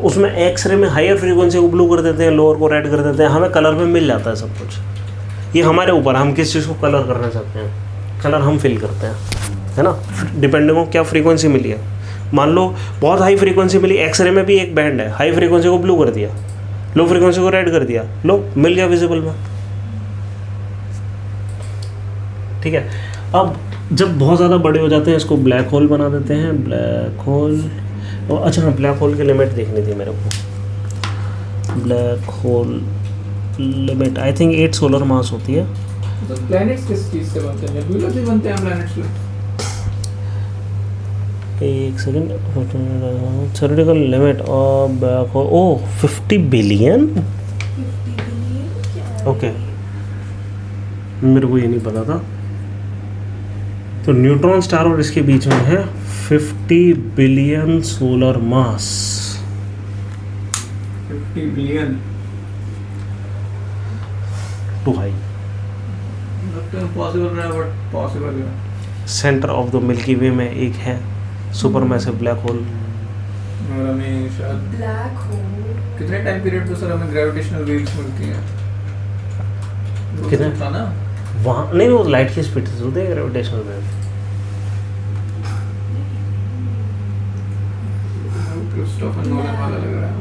उसमें एक्सरे में हायर फ्रीक्वेंसी को ब्लू कर देते हैं, लोअर को रेड कर देते हैं, हमें कलर में मिल जाता है सब कुछ. ये हमारे ऊपर हम किस चीज़ को कलर करना चाहते हैं, कलर हम फिल करते हैं, है ना. डिपेंडिंग ऑन क्या फ्रीक्वेंसी मिली है. मान लो बहुत हाई फ्रीक्वेंसी मिली, एक्सरे में भी एक बैंड है, हाई फ्रीक्वेंसी को ब्लू कर दिया, लो फ्रीक्वेंसी को रेड कर दिया, लो मिल गया विजिबल में. ठीक है. अब जब बहुत ज़्यादा बड़े हो जाते हैं इसको ब्लैक होल बना देते हैं. Black hole. अच्छा हाँ, ब्लैक होल की लिमिट देखनी थी मेरे को. Black hole limit I think 8 solar मास होती है. तो प्लैनेट्स किस चीज से बनते हैं? नेबुला से बनते हैं प्लैनेट्स. एक second. Theoretical limit of black hole. Oh 50 billion. 50 billion क्या है? ओके, मेरे को ये नहीं पता था. तो न्यूट्रॉन स्टार और इसके बीच में है 50 billion solar mass. 50 billion. Too high. लगता है पॉसिबल है बट पॉसिबल है. Centre of the Milky Way में एक है सुपर मैसिव ब्लैक होल. और हमें शायद ब्लैक होल. कितने टाइम पीरियड पे सर हमें ग्रेविटेशनल वेव्स मिलती हैं? कितने? था ना वहाँ नहीं, वो लाइट की स्पीड से होते हैं ग्रेविटेशनल वेव. क्रिस्टोफर नोलन वाला लग रहा है.